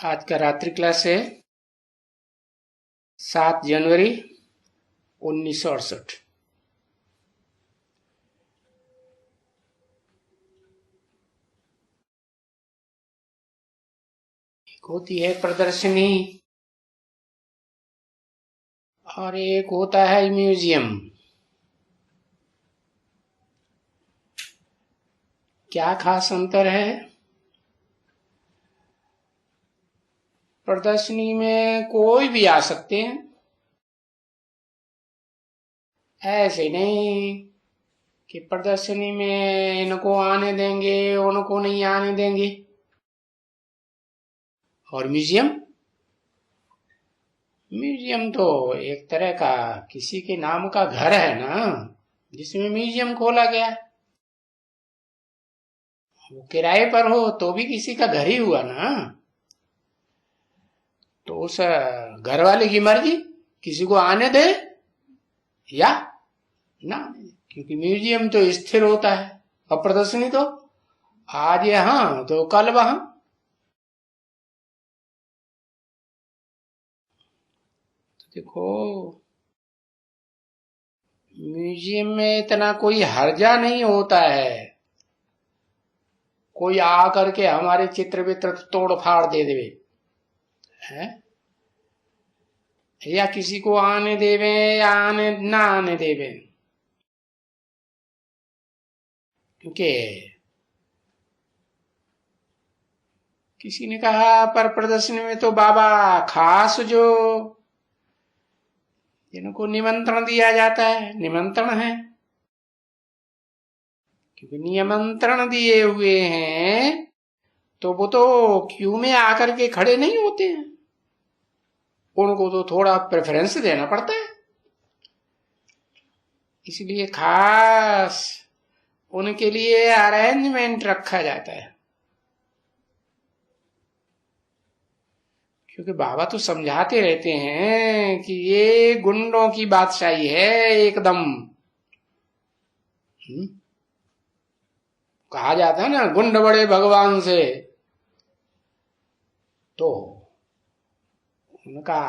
आज का रात्रि क्लास है 7 जनवरी 1968। एक होती है प्रदर्शनी और एक होता है म्यूजियम। क्या खास अंतर है? प्रदर्शनी में कोई भी आ सकते हैं, ऐसे नहीं कि प्रदर्शनी में इनको आने देंगे उनको नहीं आने देंगे। और म्यूजियम म्यूजियम तो एक तरह का किसी के नाम का घर है ना, जिसमें म्यूजियम खोला गया। वो किराए पर हो तो भी किसी का घर ही हुआ ना। तो उस घर वाले की मर्जी, किसी को आने दे या ना, क्योंकि म्यूजियम तो स्थिर होता है और प्रदर्शनी तो आज यहाँ तो कल वहां। तो देखो, म्यूजियम में इतना कोई हर्जा नहीं होता है, कोई आ करके हमारे चित्र वित्र तोड़ फाड़ दे देवे है, या किसी को आने देवे या आने ना आने देवे। क्योंकि किसी ने कहा पर प्रदर्शनी में तो बाबा खास जो जिनको निमंत्रण दिया जाता है, निमंत्रण है, क्योंकि निमंत्रण दिए हुए हैं तो वो तो क्यू में आकर के खड़े नहीं होते हैं, उनको तो थोड़ा प्रेफरेंस देना पड़ता है। इसलिए खास उनके लिए अरेंजमेंट रखा जाता है। क्योंकि बाबा तो समझाते रहते हैं कि ये गुंडों की बादशाही है एकदम। कहा जाता है ना, गुंड बड़े भगवान से। तो उनका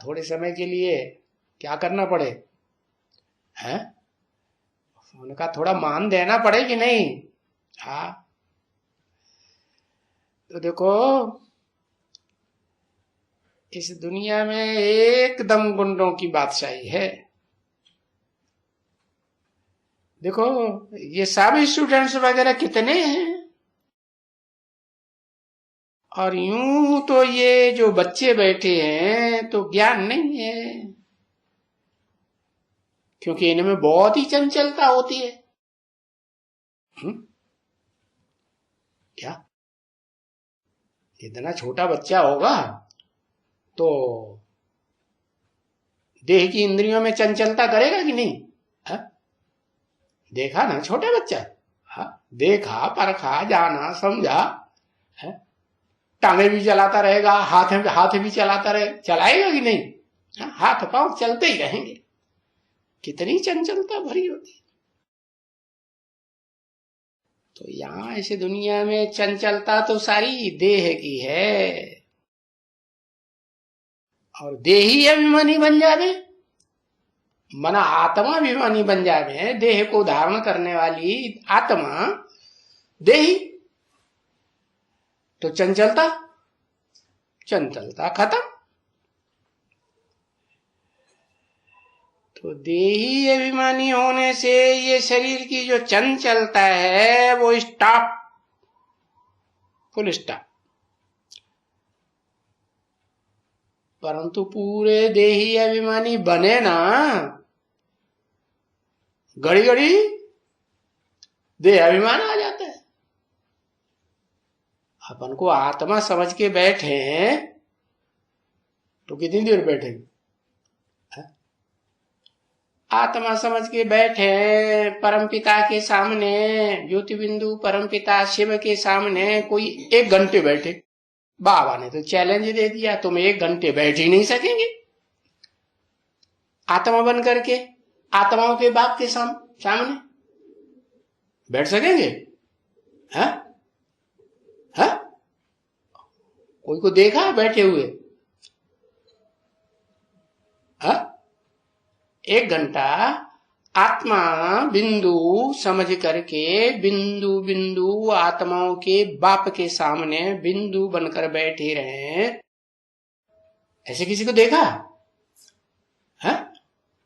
थोड़े समय के लिए क्या करना पड़े है, उनका थोड़ा मान देना पड़े कि नहीं। हाँ, तो देखो इस दुनिया में एकदम गुंडों की बादशाही है। देखो ये सब स्टूडेंट्स वगैरह कितने हैं, और यूं तो ये जो बच्चे बैठे हैं तो ज्ञान नहीं है, क्योंकि इनमें बहुत ही चंचलता होती है। क्या इतना छोटा बच्चा होगा तो देह की इंद्रियों में चंचलता करेगा कि नहीं? हा? देखा ना छोटा बच्चा, हा? देखा परखा जाना समझा, टांगे भी चलाता रहेगा, हाथ भी चलाता रहे, चलाएगा कि नहीं? हाथ पांव चलते ही रहेंगे। कितनी चंचलता भरी होती। तो यहां इस दुनिया में चंचलता तो सारी देह की है, और देही अभिमानी बन जावे, मना आत्मा अभिमानी बन जावे। देह को धारण करने वाली आत्मा देही, तो चंचलता खत्म। तो देही अभिमानी होने से ये शरीर की जो चंचलता है वो स्टॉप, फुल स्टॉप। परंतु पूरे देही अभिमानी बने ना, घड़ी घड़ी देह अभिमान आ जाता है। अपन को आत्मा समझ के बैठे हैं तो कितनी देर बैठेंगे? आत्मा समझ के बैठे परमपिता के सामने, ज्योति बिंदु परमपिता शिव के सामने कोई 1 घंटे बैठे। बाबा ने तो चैलेंज दे दिया, तुम 1 घंटे बैठ ही नहीं सकेंगे आत्मा बन करके आत्माओं के बाप के सामने बैठ सकेंगे? हाँ? कोई को देखा बैठे हुए? हा? 1 घंटा आत्मा बिंदु समझ करके बिंदु बिंदु आत्माओं के बाप के सामने बिंदु बनकर बैठे रहे, ऐसे किसी को देखा? है?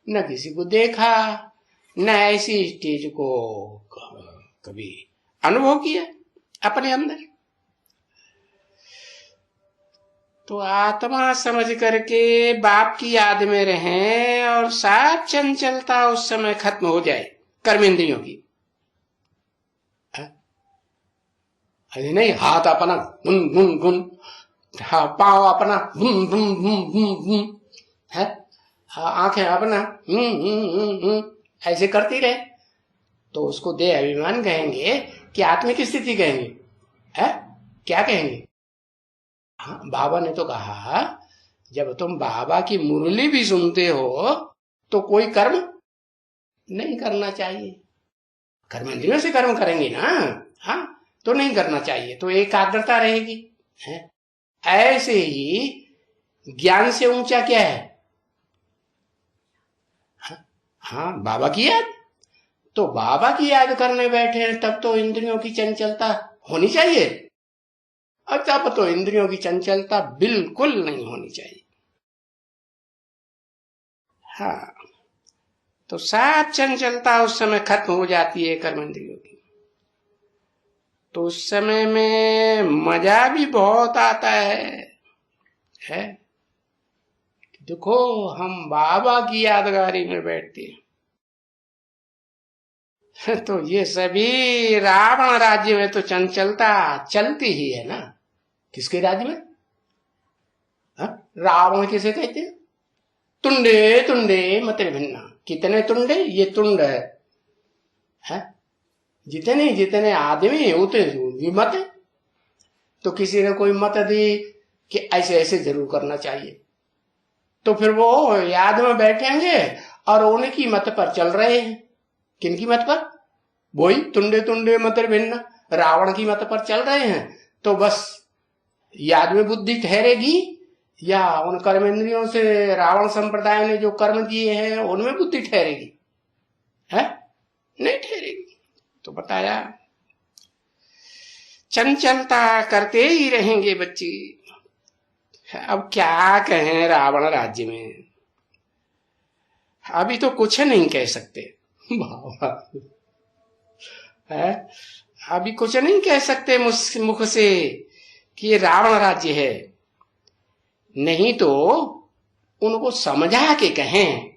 न किसी को देखा, न ऐसी स्टेज को कभी अनुभव किया अपने अंदर। तो आत्मा समझ करके बाप की याद में रहें और साथ चंचलता उस समय खत्म हो जाए कर्मेंद्रियों की। अरे नहीं, हाथ अपना घुन घुन घुन, हाँ पाँव अपना घुन घुन घुन घुन घुन, है आंखें अपना ऐसे करती रहे, तो उसको देह अभिमान कहेंगे कि आत्मिक स्थिति कहेंगे? है क्या कहेंगे? हाँ, बाबा ने तो कहा जब तुम बाबा की मुरली भी सुनते हो तो कोई कर्म नहीं करना चाहिए। कर्मेंद्रियों से कर्म करेंगे ना, हाँ तो नहीं करना चाहिए, तो एकाग्रता रहेगी। है ऐसे ही ज्ञान से ऊंचा क्या है? हाँ बाबा की याद। तो बाबा की याद करने बैठे हैं तब तो इंद्रियों की चंचलता होनी चाहिए, और तब तो इंद्रियों की चंचलता बिल्कुल नहीं होनी चाहिए। हाँ तो सात चंचलता उस समय खत्म हो जाती है कर्मेंद्रियों की। तो उस समय में मजा भी बहुत आता है? देखो हम बाबा की यादगारी में बैठते हैं तो ये सभी रावण राज्य में तो चंचलता चलती ही है ना। किसके राज्य में? रावण किसे कहते हैं? तुंडे तुंडे मते भिन्ना। कितने तुंडे? ये तुंड है, जितने जितने आदमी उतने मत। तो किसी ने कोई मत दी कि ऐसे ऐसे जरूर करना चाहिए, तो फिर वो याद में बैठेंगे और उनकी मत पर चल रहे हैं। किनकी मत पर? वही तुंडे तुंडे मत भिन्न, रावण की मत पर चल रहे हैं। तो बस याद में बुद्धि ठहरेगी या उन कर्मेंद्रियों से रावण संप्रदाय ने जो कर्म दिए हैं उनमें बुद्धि ठहरेगी? है नहीं ठहरेगी। तो बताया चंचलता करते ही रहेंगे बच्चे। अब क्या कहें रावण राज्य में, अभी तो कुछ नहीं कह सकते है, अभी कुछ नहीं कह सकते मुख से कि ये रावण राज्य है। नहीं तो उनको समझा के कहें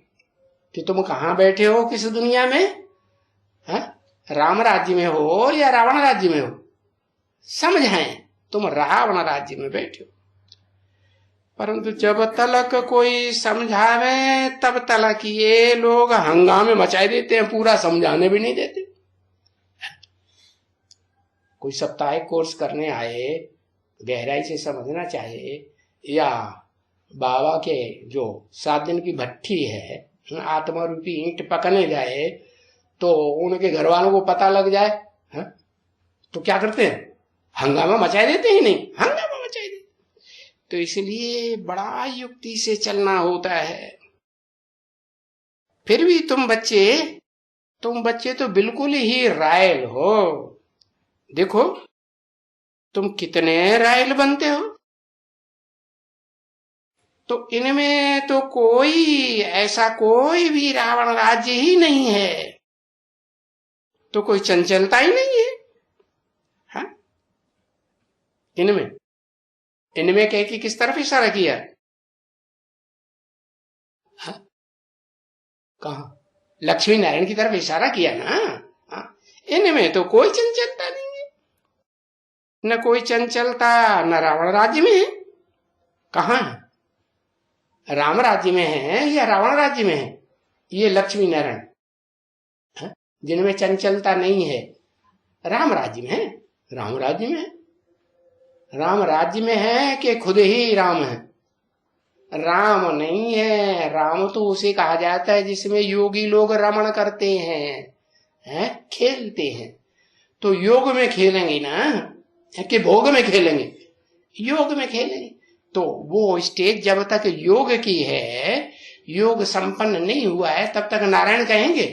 कि तुम कहां बैठे हो, किस दुनिया में है? राम राज्य में हो या रावण राज्य में हो? समझाएं तुम रावण राज्य में बैठे हो। परंतु जब तलक कोई समझावे तब तलक ये लोग हंगामे मचाए देते हैं, पूरा समझाने भी नहीं देते। कोई साप्ताहिक कोर्स करने आए, गहराई से समझना चाहे, या बाबा के जो 7 दिन की भट्ठी है आत्मा रूपी ईंट पकने जाए तो उनके घर वालों को पता लग जाए है? तो क्या करते हैं? हंगामा मचाए देते ही नहीं, हंगामा मचाए देते। तो इसलिए बड़ा युक्ति से चलना होता है। फिर भी तुम बच्चे तो बिल्कुल ही रायल हो। देखो तुम कितने रायल बनते हो। तो इनमें तो कोई भी रावण राज्य ही नहीं है, तो कोई चंचलता ही नहीं है। हाँ? इनमें कह के किस तरफ इशारा किया? हाँ? कहा? लक्ष्मी नारायण की तरफ इशारा किया ना। हाँ? इनमें तो कोई चंचलता नहीं है, न कोई चंचलता न रावण राज्य में है। कहां है? राम राज्य में है या रावण राज्य में है? ये लक्ष्मी नारायण जिनमें चंचलता नहीं है राम राज्य में है। राम राज्य में है। राम राज्य में है कि खुद ही राम है? राम नहीं है। राम तो उसे कहा जाता है जिसमें योगी लोग रमण करते हैं, खेलते हैं। तो योग में खेलेंगे ना कि भोग में खेलेंगे? योग में खेलेंगे। तो वो स्टेज जब तक योग की है, योग संपन्न नहीं हुआ है, तब तक नारायण कहेंगे?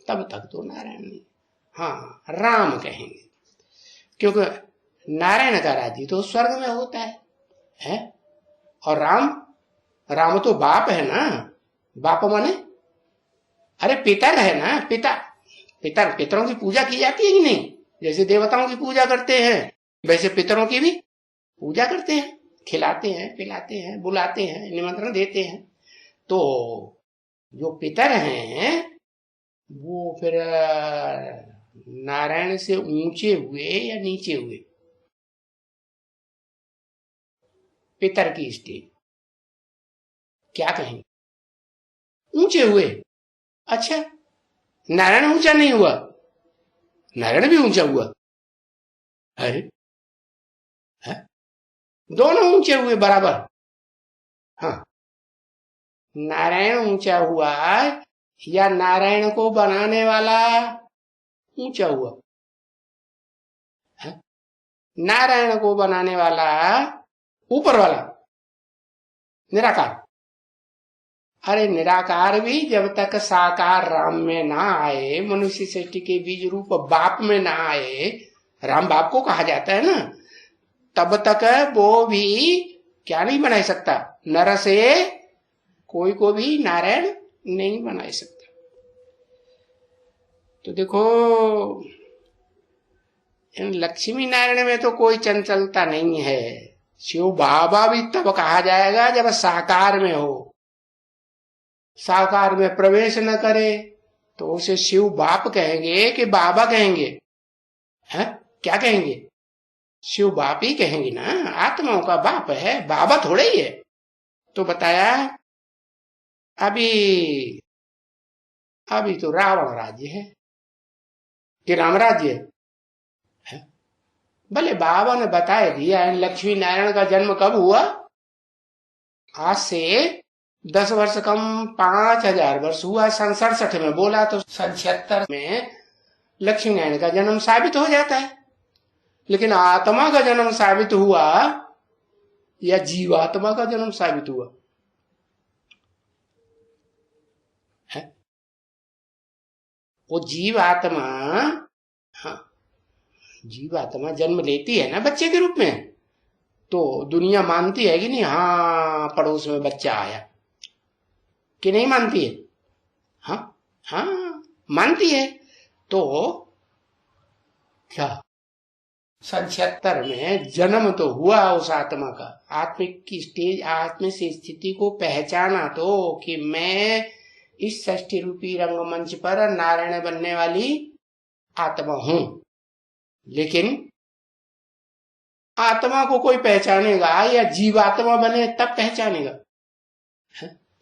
तब तक तो नारायण नहीं, हाँ राम कहेंगे, क्योंकि नारायण का राज्य तो स्वर्ग में होता है? और राम तो बाप है ना। बाप माने अरे पितर है ना, पितरों की पूजा की जाती है कि नहीं? जैसे देवताओं की पूजा करते हैं वैसे पितरों की भी पूजा करते हैं, खिलाते हैं, पिलाते हैं, बुलाते हैं, निमंत्रण देते हैं। तो जो पितर हैं वो फिर नारायण से ऊंचे हुए या नीचे हुए? पितर की स्टेज क्या कहेंगे? ऊंचे हुए। अच्छा, नारायण ऊंचा नहीं हुआ? नारायण भी ऊंचा हुआ। अरे है? दोनों ऊंचे हुए बराबर। हाँ, नारायण ऊंचा हुआ या नारायण को बनाने वाला ऊंचा हुआ? है? नारायण को बनाने वाला ऊपर वाला निराकार। अरे निराकार भी जब तक साकार राम में ना आए, मनुष्य सृष्टि के बीज रूप बाप में ना आए, राम बाप को कहा जाता है ना, तब तक वो भी क्या नहीं बना सकता? नर से कोई को भी नारायण नहीं बना सकता। तो देखो, लक्ष्मी नारायण में तो कोई चंचलता नहीं है। शिव बाबा भी तब कहा जाएगा जब साकार में हो। साकार में प्रवेश न करे तो उसे शिव बाप कहेंगे कि बाबा कहेंगे? है? क्या कहेंगे? शिव बाप ही कहेंगे ना, आत्माओं का बाप है, बाबा थोड़े ही है। तो बताया अभी तो रावण राज्य है कि राम राज्य है? भले बाबा ने बताया दिया है लक्ष्मी नारायण का जन्म कब हुआ। आज से 10 वर्ष कम 5000 वर्ष हुआ। सन 67 में बोला तो सन 76 में लक्ष्मी नारायण का जन्म साबित हो जाता है। लेकिन आत्मा का जन्म साबित हुआ या जीवात्मा का जन्म साबित हुआ है? वो जीवात्मा, हाँ जीवात्मा जन्म लेती है ना बच्चे के रूप में, तो दुनिया मानती है कि नहीं? हाँ पड़ोस में बच्चा आया, कि नहीं मानती है? हाँ हाँ मानती है। तो क्या सन 76 में जन्म तो हुआ उस आत्मा का, आत्मिक की स्टेज, आत्म से स्थिति को पहचाना तो कि मैं इस षष्ठी रूपी रंगमंच पर नारायण बनने वाली आत्मा हूं। लेकिन आत्मा को कोई पहचानेगा या जीवात्मा बने तब पहचानेगा?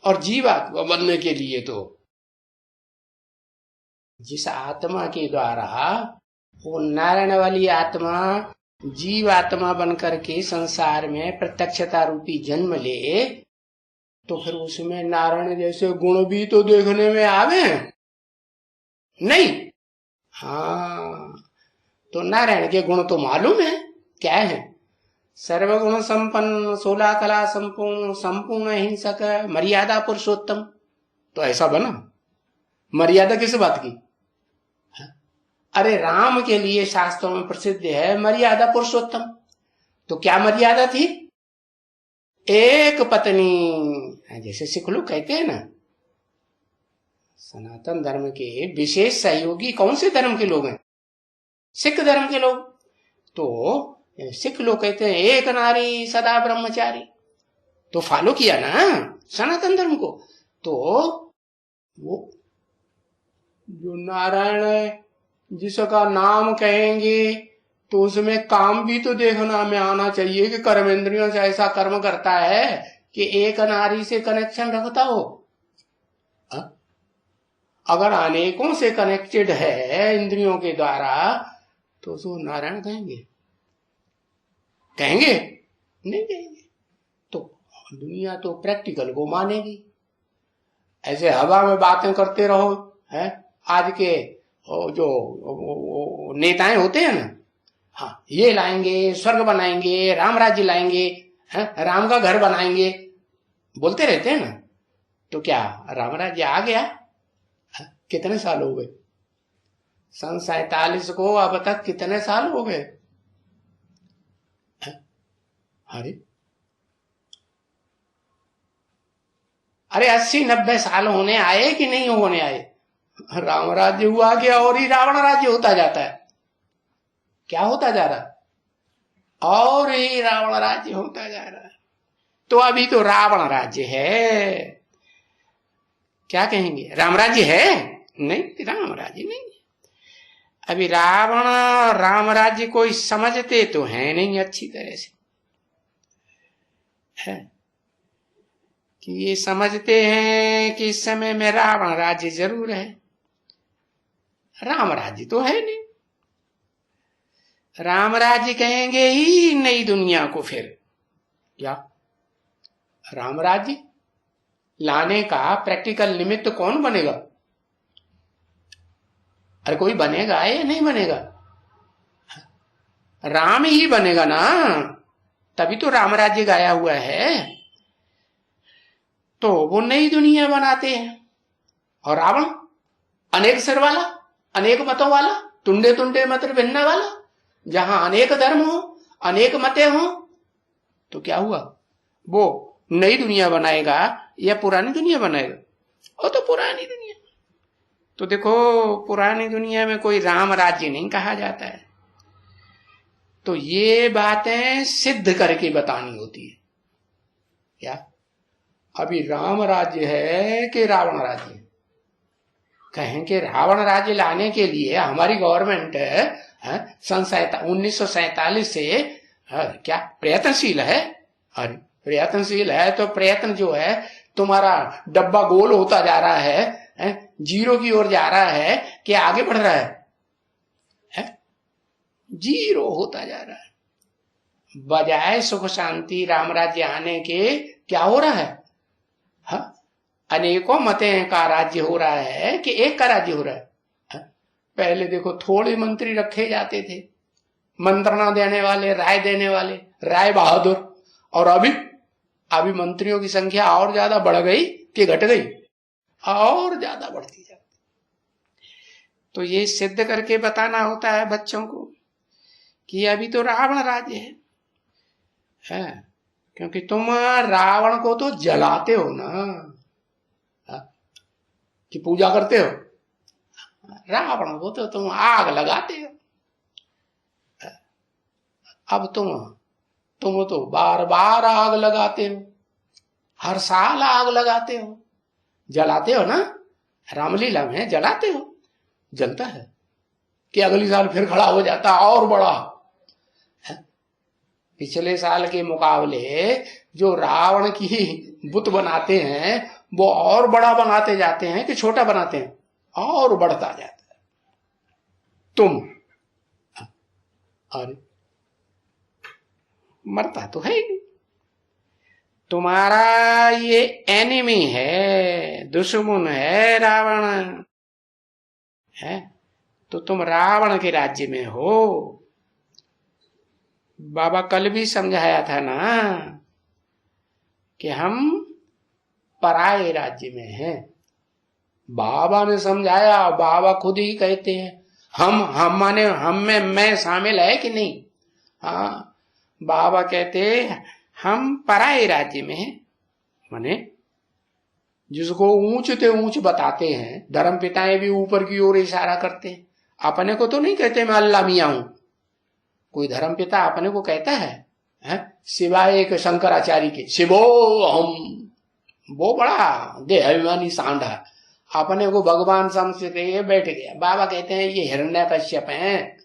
और जीवात्मा बनने के लिए तो जिस आत्मा के द्वारा वो नारायण वाली आत्मा जीवात्मा बनकर के संसार में प्रत्यक्षता रूपी जन्म ले, तो फिर उसमें नारायण जैसे गुण भी तो देखने में आवे नहीं? हाँ, तो नारायण के गुण तो मालूम है क्या है? सर्वगुण संपन्न, 16 कला संपूर्ण, संपूर्ण हिंसक, मर्यादा पुरुषोत्तम। तो ऐसा बना। मर्यादा किस बात की? अरे राम के लिए शास्त्रों में प्रसिद्ध है मर्यादा पुरुषोत्तम। तो क्या मर्यादा थी? एक पत्नी, जैसे सिख लोग कहते हैं ना, सनातन धर्म के विशेष सहयोगी कौन से धर्म के लोग हैं? सिख धर्म के लोग। तो सिख लोग कहते हैं एक नारी सदा ब्रह्मचारी, तो फॉलो किया ना सनातन धर्म को। तो वो जो नारायण है जिसका नाम कहेंगे तो उसमें काम भी तो देखना में आना चाहिए कि कर्मेंद्रियों से ऐसा कर्म करता है कि एक नारी से कनेक्शन रखता हो। अगर अनेकों से कनेक्टेड है इंद्रियों के द्वारा तो उसको नारायण कहेंगे? कहेंगे? नहीं कहेंगे। तो दुनिया तो प्रैक्टिकल को मानेगी। ऐसे हवा में बातें करते रहो है। आज के जो नेताएं होते हैं ना, हाँ, ये लाएंगे, स्वर्ग बनाएंगे, राम राज्य लाएंगे, राम का घर बनाएंगे, बोलते रहते हैं ना। तो क्या राम राज्य आ गया? कितने साल हो गए? सन 47 को अब तक कितने साल हो गए? अरे 80-90 साल होने आए कि नहीं होने आए? राम राज्य हुआ गया और ही रावण राज्य होता जाता है। क्या होता जा रहा है? और ही रावण राज्य होता जा रहा है। तो अभी तो रावण राज्य है, क्या कहेंगे? राम राज्य है? नहीं, राम राज्य नहीं। अभी रावण राम राज्य को समझते तो है नहीं अच्छी तरह से, है कि ये समझते हैं कि इस समय में रावण राज्य जरूर है, राम राज्य तो है नहीं। राम राज्य कहेंगे ही नई दुनिया को। फिर क्या राम राज्य लाने का प्रैक्टिकल निमित्त कौन बनेगा? अरे कोई बनेगा या नहीं बनेगा? राम ही बनेगा ना, तभी तो राम राज्य गाया हुआ है। तो वो नई दुनिया बनाते हैं। और रावण अनेक सिर वाला, अनेक मतों वाला, तुंडे तुंडे मत भिन्न वाला, जहां अनेक धर्म हो, अनेक मतें हो। तो क्या हुआ? वो नई दुनिया बनाएगा या पुरानी दुनिया बनाएगा? वो तो पुरानी दुनिया। तो देखो, पुरानी दुनिया में कोई राम राज्य नहीं कहा जाता है। तो ये बातें सिद्ध करके बतानी होती है। क्या अभी राम राज्य है कि रावण राज्य? कहें कि रावण राज्य लाने के लिए हमारी गवर्नमेंट सन 1947 से क्या प्रयत्नशील है। अरे प्रयत्नशील है तो प्रयत्न जो है, तुम्हारा डब्बा गोल होता जा रहा है, जीरो की ओर जा रहा है कि आगे बढ़ रहा है? जीरो होता जा रहा है। बजाय सुख शांति राम राज्य आने के क्या हो रहा है? अनेकों मतें का राज्य हो रहा है कि एक का राज्य हो रहा है। पहले देखो थोड़े मंत्री रखे जाते थे, मंत्रणा देने वाले, राय देने वाले, राय बहादुर। और अभी मंत्रियों की संख्या और ज्यादा बढ़ गई कि घट गई? और ज्यादा बढ़ती जाती। तो ये सिद्ध करके बताना होता है बच्चों को कि अभी तो रावण राज्य है। क्योंकि तुम रावण को तो जलाते हो ना, कि पूजा करते हो। रावण को तो तुम आग लगाते हो। अब तुम तो बार बार आग लगाते हो, हर साल आग लगाते हो, जलाते हो ना। रामलीला में जलाते हो, जलता है कि अगली साल फिर खड़ा हो जाता और बड़ा। पिछले साल के मुकाबले जो रावण की बुत बनाते हैं वो और बड़ा बनाते जाते हैं कि छोटा बनाते हैं? और बढ़ता जाता है। तुम अरे मरता तो है ही। तुम्हारा ये एनिमी है, दुश्मन है रावण है। तो तुम रावण के राज्य में हो। बाबा कल भी समझाया था ना कि हम पराये राज्य में हैं। बाबा ने समझाया, बाबा खुद ही कहते हैं हम माने हम में मैं शामिल है कि नहीं? हाँ, बाबा कहते हम पराये राज्य में हैं। माने जिसको ऊंच ते ऊंच बताते हैं, धर्म पिताएं भी ऊपर की ओर इशारा करते हैं। अपने को तो नहीं कहते मैं अल्लाह मियां हूं। कोई धर्म पिता अपने को कहता है सिवाय एक शंकराचार्य के, शिवो हम, वो बड़ा देहाभिमानी सांड है, अपने को भगवान समझते बैठ गया। बाबा कहते हैं ये हिरण्यकश्यप हैं,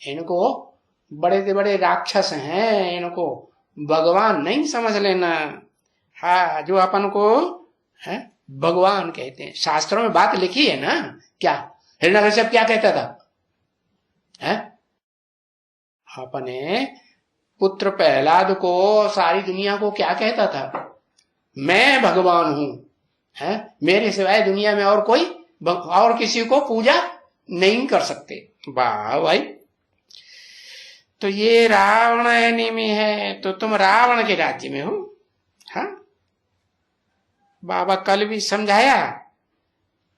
इनको बड़े से बड़े राक्षस हैं, इनको भगवान नहीं समझ लेना। हाँ, जो अपन को है भगवान कहते हैं। शास्त्रों में बात लिखी है ना। क्या हिरण्यकश्यप क्या कहता था? अपने पुत्र प्रहलाद को, सारी दुनिया को क्या कहता था? मैं भगवान हूं, मेरे सिवाय दुनिया में और कोई और किसी को पूजा नहीं कर सकते। वाह भाई, तो ये रावण एनिमी है, तो तुम रावण के राज्य में हो। हाँ, बाबा कल भी समझाया,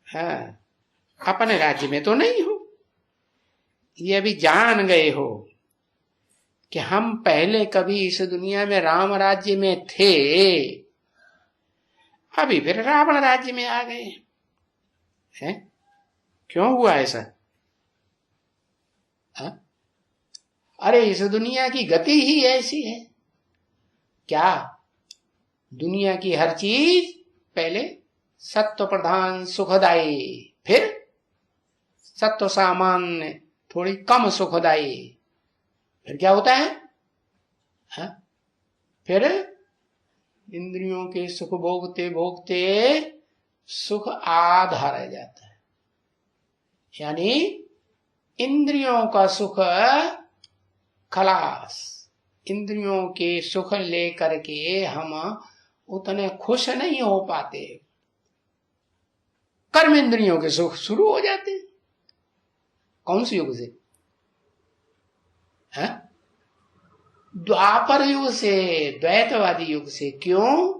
हाँ, अपने राज्य में तो नहीं हो। ये अभी जान गए हो कि हम पहले कभी इस दुनिया में राम राज्य में थे, अभी फिर रावण राज्य में आ गए हैं। क्यों हुआ ऐसा? हाँ? अरे इस दुनिया की गति ही ऐसी है। क्या दुनिया की हर चीज पहले सत्व प्रधान सुखदायी, फिर सत्व सामान्य थोड़ी कम सुखदायी, फिर क्या होता है? हाँ? फिर इंद्रियों के सुख भोगते भोगते सुख आधा रह जाता है। यानी इंद्रियों का सुख खलास, इंद्रियों के सुख लेकर के हम उतने खुश नहीं हो पाते। कर्म इंद्रियों के सुख शुरू हो जाते हैं। कौन से युग से? है द्वापर युग से, द्वैतवादी युग से। क्यों?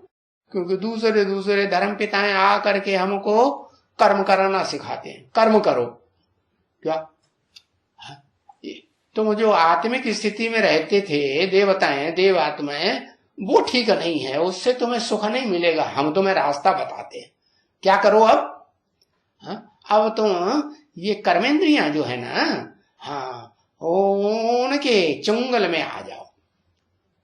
क्योंकि दूसरे दूसरे धर्म पिताएं आकर के हमको कर्म करना सिखाते हैं। कर्म करो। क्या तुम जो आत्मिक स्थिति में रहते थे, देवताएं देव आत्माएं, वो ठीक नहीं है, उससे तुम्हें सुख नहीं मिलेगा। हम तुम्हें रास्ता बताते हैं। क्या करो अब? अब तुम ये कर्मेंद्रियां जो है ना, हाँ, उनके चुंगल में आ जाओ,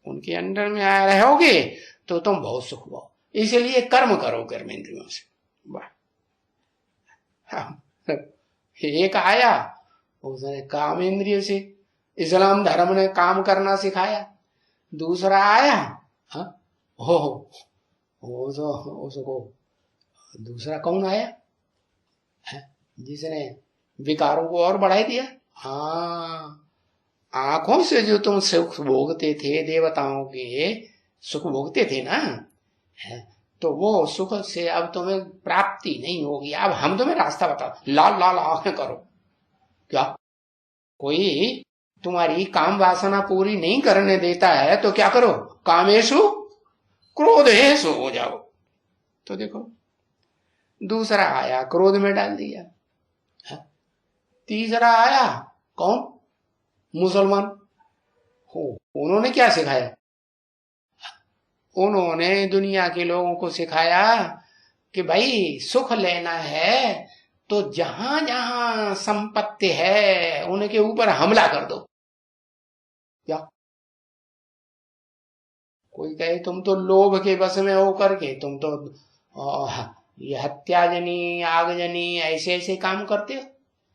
उनके अंडर में आ रहोगे तो तुम बहुत सुख पाओ। इसलिए कर्म करो कर्मेंद्रियों से। वाह, एक आया उसने काम इंद्रिय से, इस्लाम धर्म ने काम करना सिखाया। दूसरा आया, हाँ, हो उसको दूसरा कौन आया है? जिसने विकारों को और बढ़ा दिया। हाँ, आंखों से जो तुम सुख भोगते थे, देवताओं के सुख भोगते थे ना, है, तो वो सुख से अब तुम्हें प्राप्ति नहीं होगी। अब हम तुम्हें रास्ता बताओ। लाल लाल आंखें करो। क्या कोई तुम्हारी काम वासना पूरी नहीं करने देता है तो क्या करो? कामेशु क्रोधेशु हो जाओ। तो देखो, दूसरा आया, क्रोध में डाल दिया। तीसरा आया, कौन? मुसलमान हो। उन्होंने क्या सिखाया? उन्होंने दुनिया के लोगों को सिखाया कि भाई सुख लेना है तो जहां जहां संपत्ति है उनके ऊपर हमला कर दो। क्या कोई कहे तुम तो लोभ के बस में होकर के तुम तो ये हत्याजनी, आगजनी, ऐसे ऐसे काम करते हो,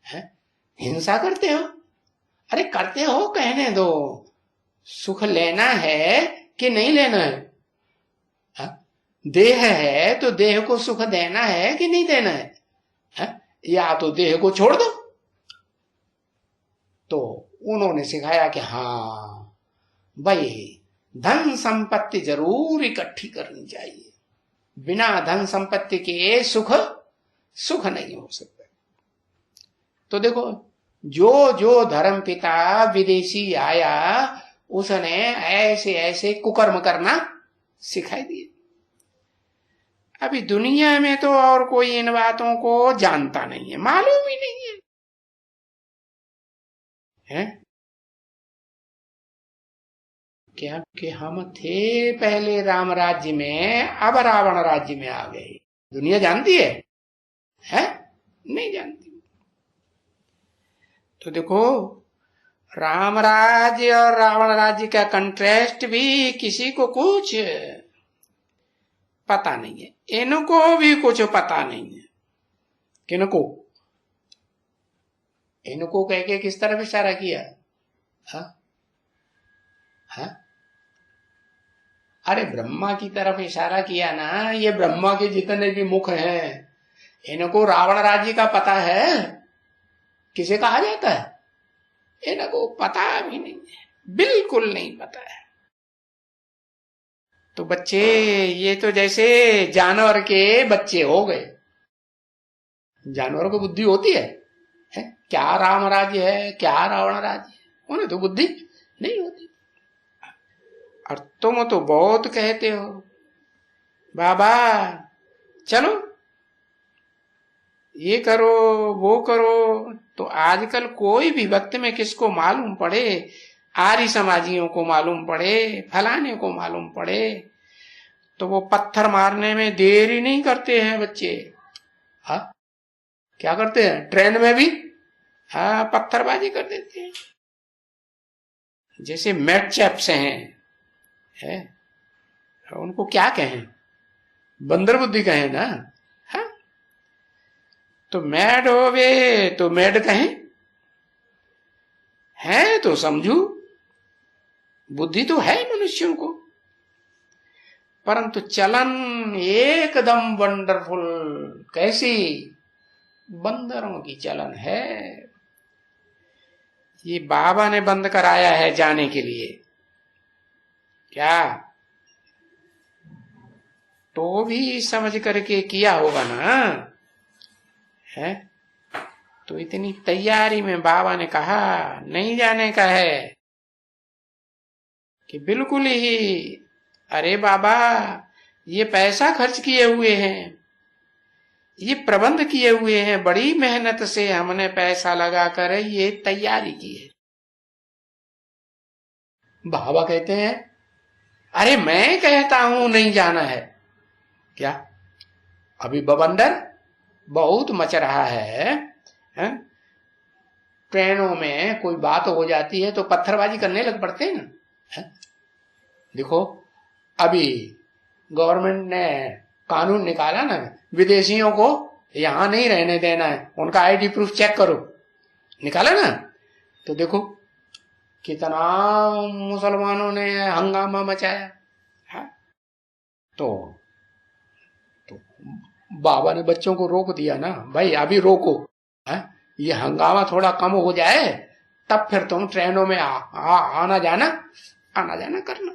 है? हिंसा करते हो। अरे करते हो, कहने दो। सुख लेना है कि नहीं लेना है? देह है तो देह को सुख देना है कि नहीं देना है? या तो देह को छोड़ दो। तो उन्होंने सिखाया कि हाँ भाई, धन संपत्ति जरूर इकट्ठी करनी चाहिए, बिना धन संपत्ति के सुख नहीं हो सकता। तो देखो, जो जो धर्म पिता विदेशी आया उसने ऐसे ऐसे कुकर्म करना सिखाई दिए। अभी दुनिया में तो और कोई इन बातों को जानता नहीं है, मालूम ही नहीं है? क्या कि हम थे पहले राम राज्य में, अब रावण राज्य में आ गए। दुनिया जानती है? नहीं जानती। तो देखो, राम राज्य और रावण राज्य का कंट्रास्ट भी किसी को कुछ पता नहीं है। इनको भी कुछ पता नहीं है। किनको? इनको कह के किस तरफ इशारा किया? हाँ? अरे ब्रह्मा की तरफ इशारा किया ना। ये ब्रह्मा के जितने भी मुख हैं, इनको रावण राज्य का पता है? किसे कहा जाता है? इनको पता भी नहीं है, बिल्कुल नहीं पता है। तो बच्चे, ये तो जैसे जानवर के बच्चे हो गए। जानवरों को बुद्धि होती है? क्या राम राज्य है, क्या रावण राज्य है? उन्हें तो बुद्धि नहीं होती। और तुम तो बहुत कहते हो बाबा चलो ये करो वो करो, तो आजकल कोई भी वक्त में किसको मालूम पड़े, आर्य समाजियों को मालूम पड़े, फलाने को मालूम पड़े, तो वो पत्थर मारने में देर ही नहीं करते हैं बच्चे। हाँ क्या करते हैं, ट्रेन में भी हाँ पत्थरबाजी कर देते हैं। जैसे मैट चैप्स है? उनको क्या कहें, बंदर बुद्धि कहें ना। हाँ तो मैड हो गए तो मैड कहें, है तो समझू, बुद्धि तो है मनुष्यों को, परंतु चलन एकदम वंडरफुल, कैसी, बंदरों की चलन है। ये बाबा ने बंद कराया है जाने के लिए, क्या तो भी समझ करके किया होगा ना, है? तो इतनी तैयारी में बाबा ने कहा नहीं जाने का है कि बिल्कुल ही, अरे बाबा ये पैसा खर्च किए हुए हैं, ये प्रबंध किए हुए हैं, बड़ी मेहनत से हमने पैसा लगाकर ये तैयारी की है। बाबा कहते हैं अरे मैं कहता हूं नहीं जाना है, क्या अभी बवंडर बहुत मच रहा है? ट्रेनों में कोई बात हो जाती है तो पत्थरबाजी करने लग पड़ते हैं ना, है? देखो अभी गवर्नमेंट ने कानून निकाला ना, विदेशियों को यहां नहीं रहने देना है, उनका आईडी प्रूफ चेक करो, निकाला ना। तो देखो कितना मुसलमानों ने हंगामा मचाया है? तो बाबा ने बच्चों को रोक दिया ना, भाई अभी रोको, है? ये हंगामा थोड़ा कम हो जाए तब फिर तुम ट्रेनों में आना जाना करना।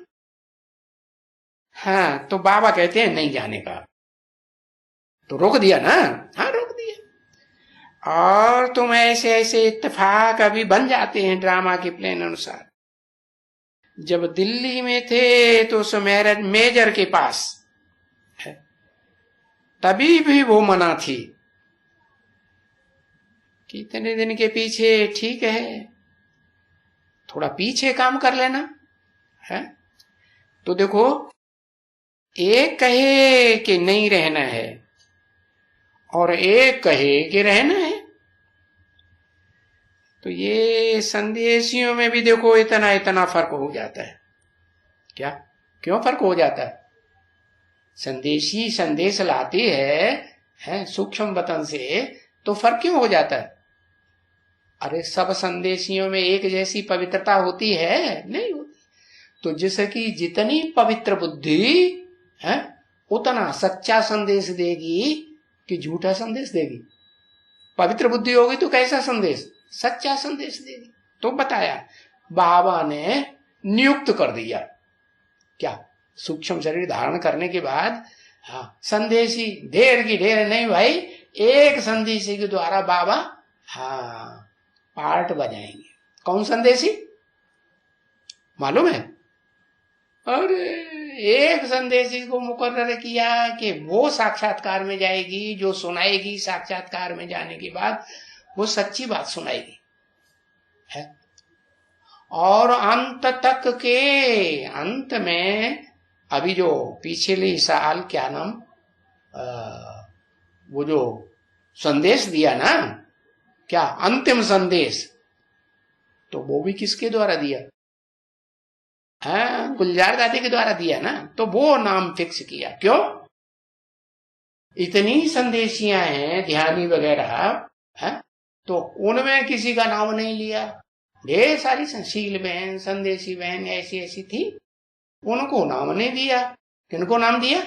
हाँ तो बाबा कहते हैं नहीं जाने का, तो रोक दिया ना, हाँ रोक दिया। और तुम ऐसे ऐसे इत्तेफाक अभी बन जाते हैं ड्रामा के प्लान अनुसार। जब दिल्ली में थे तो उस मेजर के पास है, तभी भी वो मना थी, कितने दिन के पीछे, ठीक है थोड़ा पीछे काम कर लेना है। तो देखो एक कहे कि नहीं रहना है और एक कहे कि रहना है, तो ये संदेशियों में भी देखो इतना इतना फर्क हो जाता है। क्या क्यों फर्क हो जाता है? संदेशी संदेश लाती है सूक्ष्म वतन से, तो फर्क क्यों हो जाता है? अरे सब संदेशियों में एक जैसी पवित्रता होती है? नहीं होती। तो जिसकी जितनी पवित्र बुद्धि है उतना सच्चा संदेश देगी कि झूठा संदेश देगी? पवित्र बुद्धि होगी तो कैसा संदेश, सच्चा संदेश देगी। तो बताया बाबा ने नियुक्त कर दिया, क्या सूक्ष्म शरीर धारण करने के बाद, हाँ संदेशी ढेर की ढेर नहीं भाई, एक संदेशी के द्वारा बाबा हाँ पार्ट बजाएंगे। कौन संदेशी मालूम है? अरे एक संदेशी को मुकर्रर किया कि वो साक्षात्कार में जाएगी, जो सुनाएगी साक्षात्कार में जाने के बाद वो सच्ची बात सुनाएगी है। और अंत तक के अंत में अभी जो पिछले साल क्या नाम वो जो संदेश दिया ना, क्या अंतिम संदेश, तो वो भी किसके द्वारा दिया? हाँ गुलजार दादी के द्वारा दिया ना। तो वो नाम फिक्स किया, क्यों? इतनी संदेशियां हैं ध्यानी वगैरह है, तो उनमें किसी का नाम नहीं लिया। ढेर सारी शील बहन संदेशी बहन ऐसी ऐसी थी, उनको नाम नहीं दिया। किनको नाम दिया?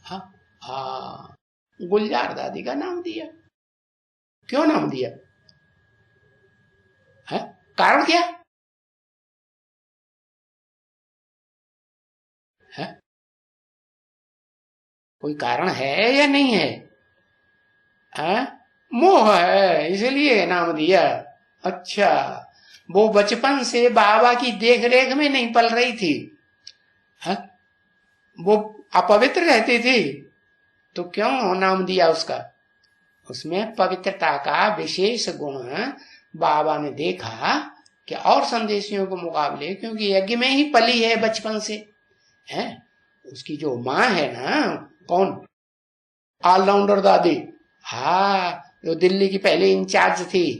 हाँ गुलजार दादी का नाम दिया। क्यों नाम दिया है? कारण क्या है? कोई कारण है या नहीं है? मोह है इसलिए नाम दिया। अच्छा वो बचपन से बाबा की देख रेख में नहीं पल रही थी, है? वो अपवित्र रहती थी, तो क्यों नाम दिया उसका? उसमें पवित्रता का विशेष गुण बाबा ने देखा कि और संदेशियों के मुकाबले, क्योंकि यज्ञ में ही पली है बचपन से, है? उसकी जो माँ है ना, कौन, ऑलराउंडर दादी, हाँ, जो दिल्ली की पहले इंचार्ज थी,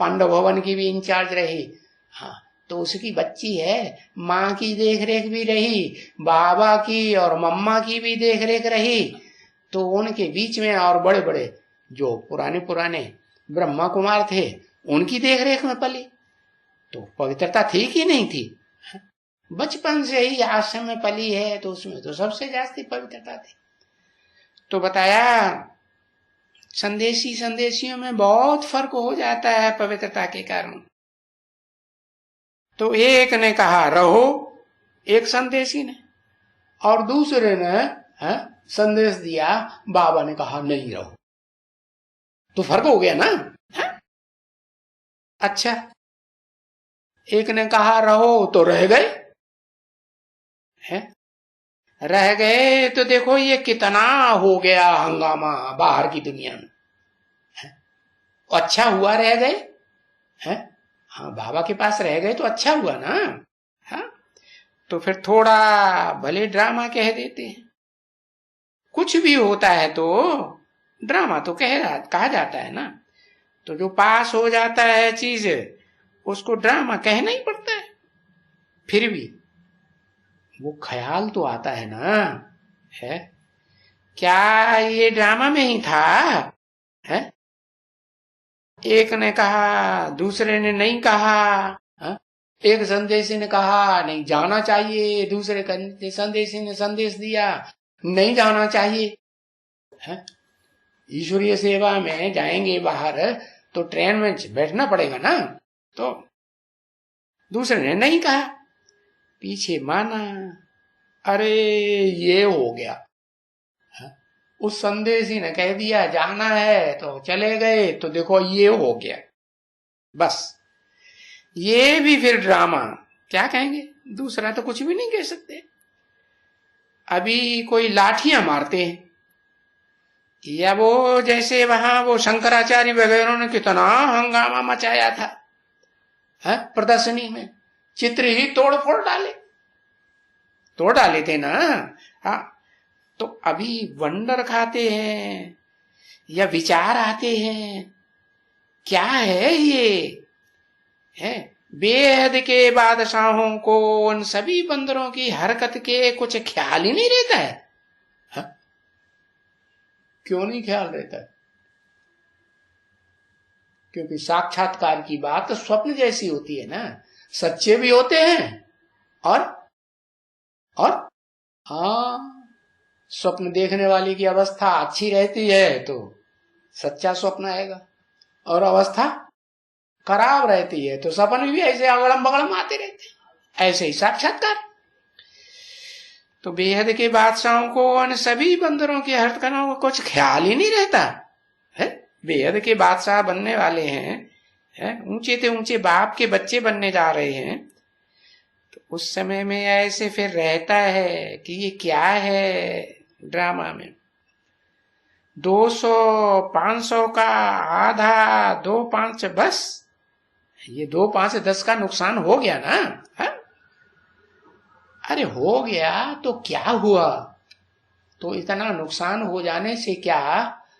पांडव भवन की भी इंचार्ज रही, हाँ, तो उसकी बच्ची है, माँ की देख रेख भी रही, बाबा की और मम्मा की भी देख रेख रही, तो उनके बीच में और बड़े बड़े जो पुराने पुराने ब्रह्मा कुमार थे, उनकी देख रेख में पली, तो पवित्रता थी कि नहीं थी? बचपन से ही आश्रम में पली है, तो उसमें तो सबसे ज्यादा पवित्रता थी। तो बताया संदेशी संदेशियों में बहुत फर्क हो जाता है पवित्रता के कारण। तो एक ने कहा रहो, एक संदेशी ने, और दूसरे ने संदेश दिया, बाबा ने कहा नहीं रहो, तो फर्क हो गया ना, है? अच्छा, एक ने कहा रहो तो रह गए, है? रह गए तो देखो ये कितना हो गया हंगामा बाहर की दुनिया में, है? अच्छा हुआ रह गए, है? हाँ, बाबा के पास रह गए तो अच्छा हुआ ना, हाँ? तो फिर थोड़ा भले ड्रामा कह देते हैं, कुछ भी होता है तो ड्रामा तो कहा जाता है ना, तो जो पास हो जाता है चीज उसको ड्रामा कहना ही पड़ता है। फिर भी वो ख्याल तो आता है ना, है? क्या ये ड्रामा में ही था, है? एक ने कहा, दूसरे ने नहीं कहा, है? एक संदेशी ने कहा नहीं जाना चाहिए, दूसरे संदेशी ने संदेश दिया नहीं जाना चाहिए, है? ईश्वरीय सेवा में जाएंगे बाहर तो ट्रेन में बैठना पड़ेगा ना, तो दूसरे ने नहीं कहा, पीछे माना, अरे ये हो गया, है? उस संदेशी ने कह दिया जाना है तो चले गए, तो देखो ये हो गया, बस ये भी फिर ड्रामा, क्या कहेंगे, दूसरा तो कुछ भी नहीं कह सकते। अभी कोई लाठियां मारते हैं, या वो जैसे वहां वो शंकराचार्य वगैरह ने कितना हंगामा मचाया था, है? प्रदर्शनी में चित्र ही तोड़ डाले थे ना, हाँ? तो अभी वंडर खाते हैं या विचार आते हैं, क्या है ये, है? बेहद के बादशाहों को उन सभी बंदरों की हरकत के कुछ ख्याल ही नहीं रहता है, हा? क्यों नहीं ख्याल रहता है? क्योंकि साक्षात्कार की बात तो स्वप्न जैसी होती है ना, सच्चे भी होते हैं और हाँ, स्वप्न देखने वाले की अवस्था अच्छी रहती है तो सच्चा स्वप्न आएगा, और अवस्था खराब रहती है तो सपने भी ऐसे अगड़म बगड़म आते रहते हैं, ऐसे ही साक्षात्कार। तो बेहद के बादशाहों को उन सभी बंदरों की हरकतों को कुछ ख्याल ही नहीं रहता है। बेहद के बादशाह बनने वाले हैं, ऊंचे से ऊंचे बाप के बच्चे बनने जा रहे हैं, तो उस समय में ऐसे फिर रहता है कि ये क्या है ड्रामा में 200 500 का आधा 2 5 बस, ये 2 5 10 का नुकसान हो गया ना, है? अरे हो गया तो क्या हुआ, तो इतना नुकसान हो जाने से क्या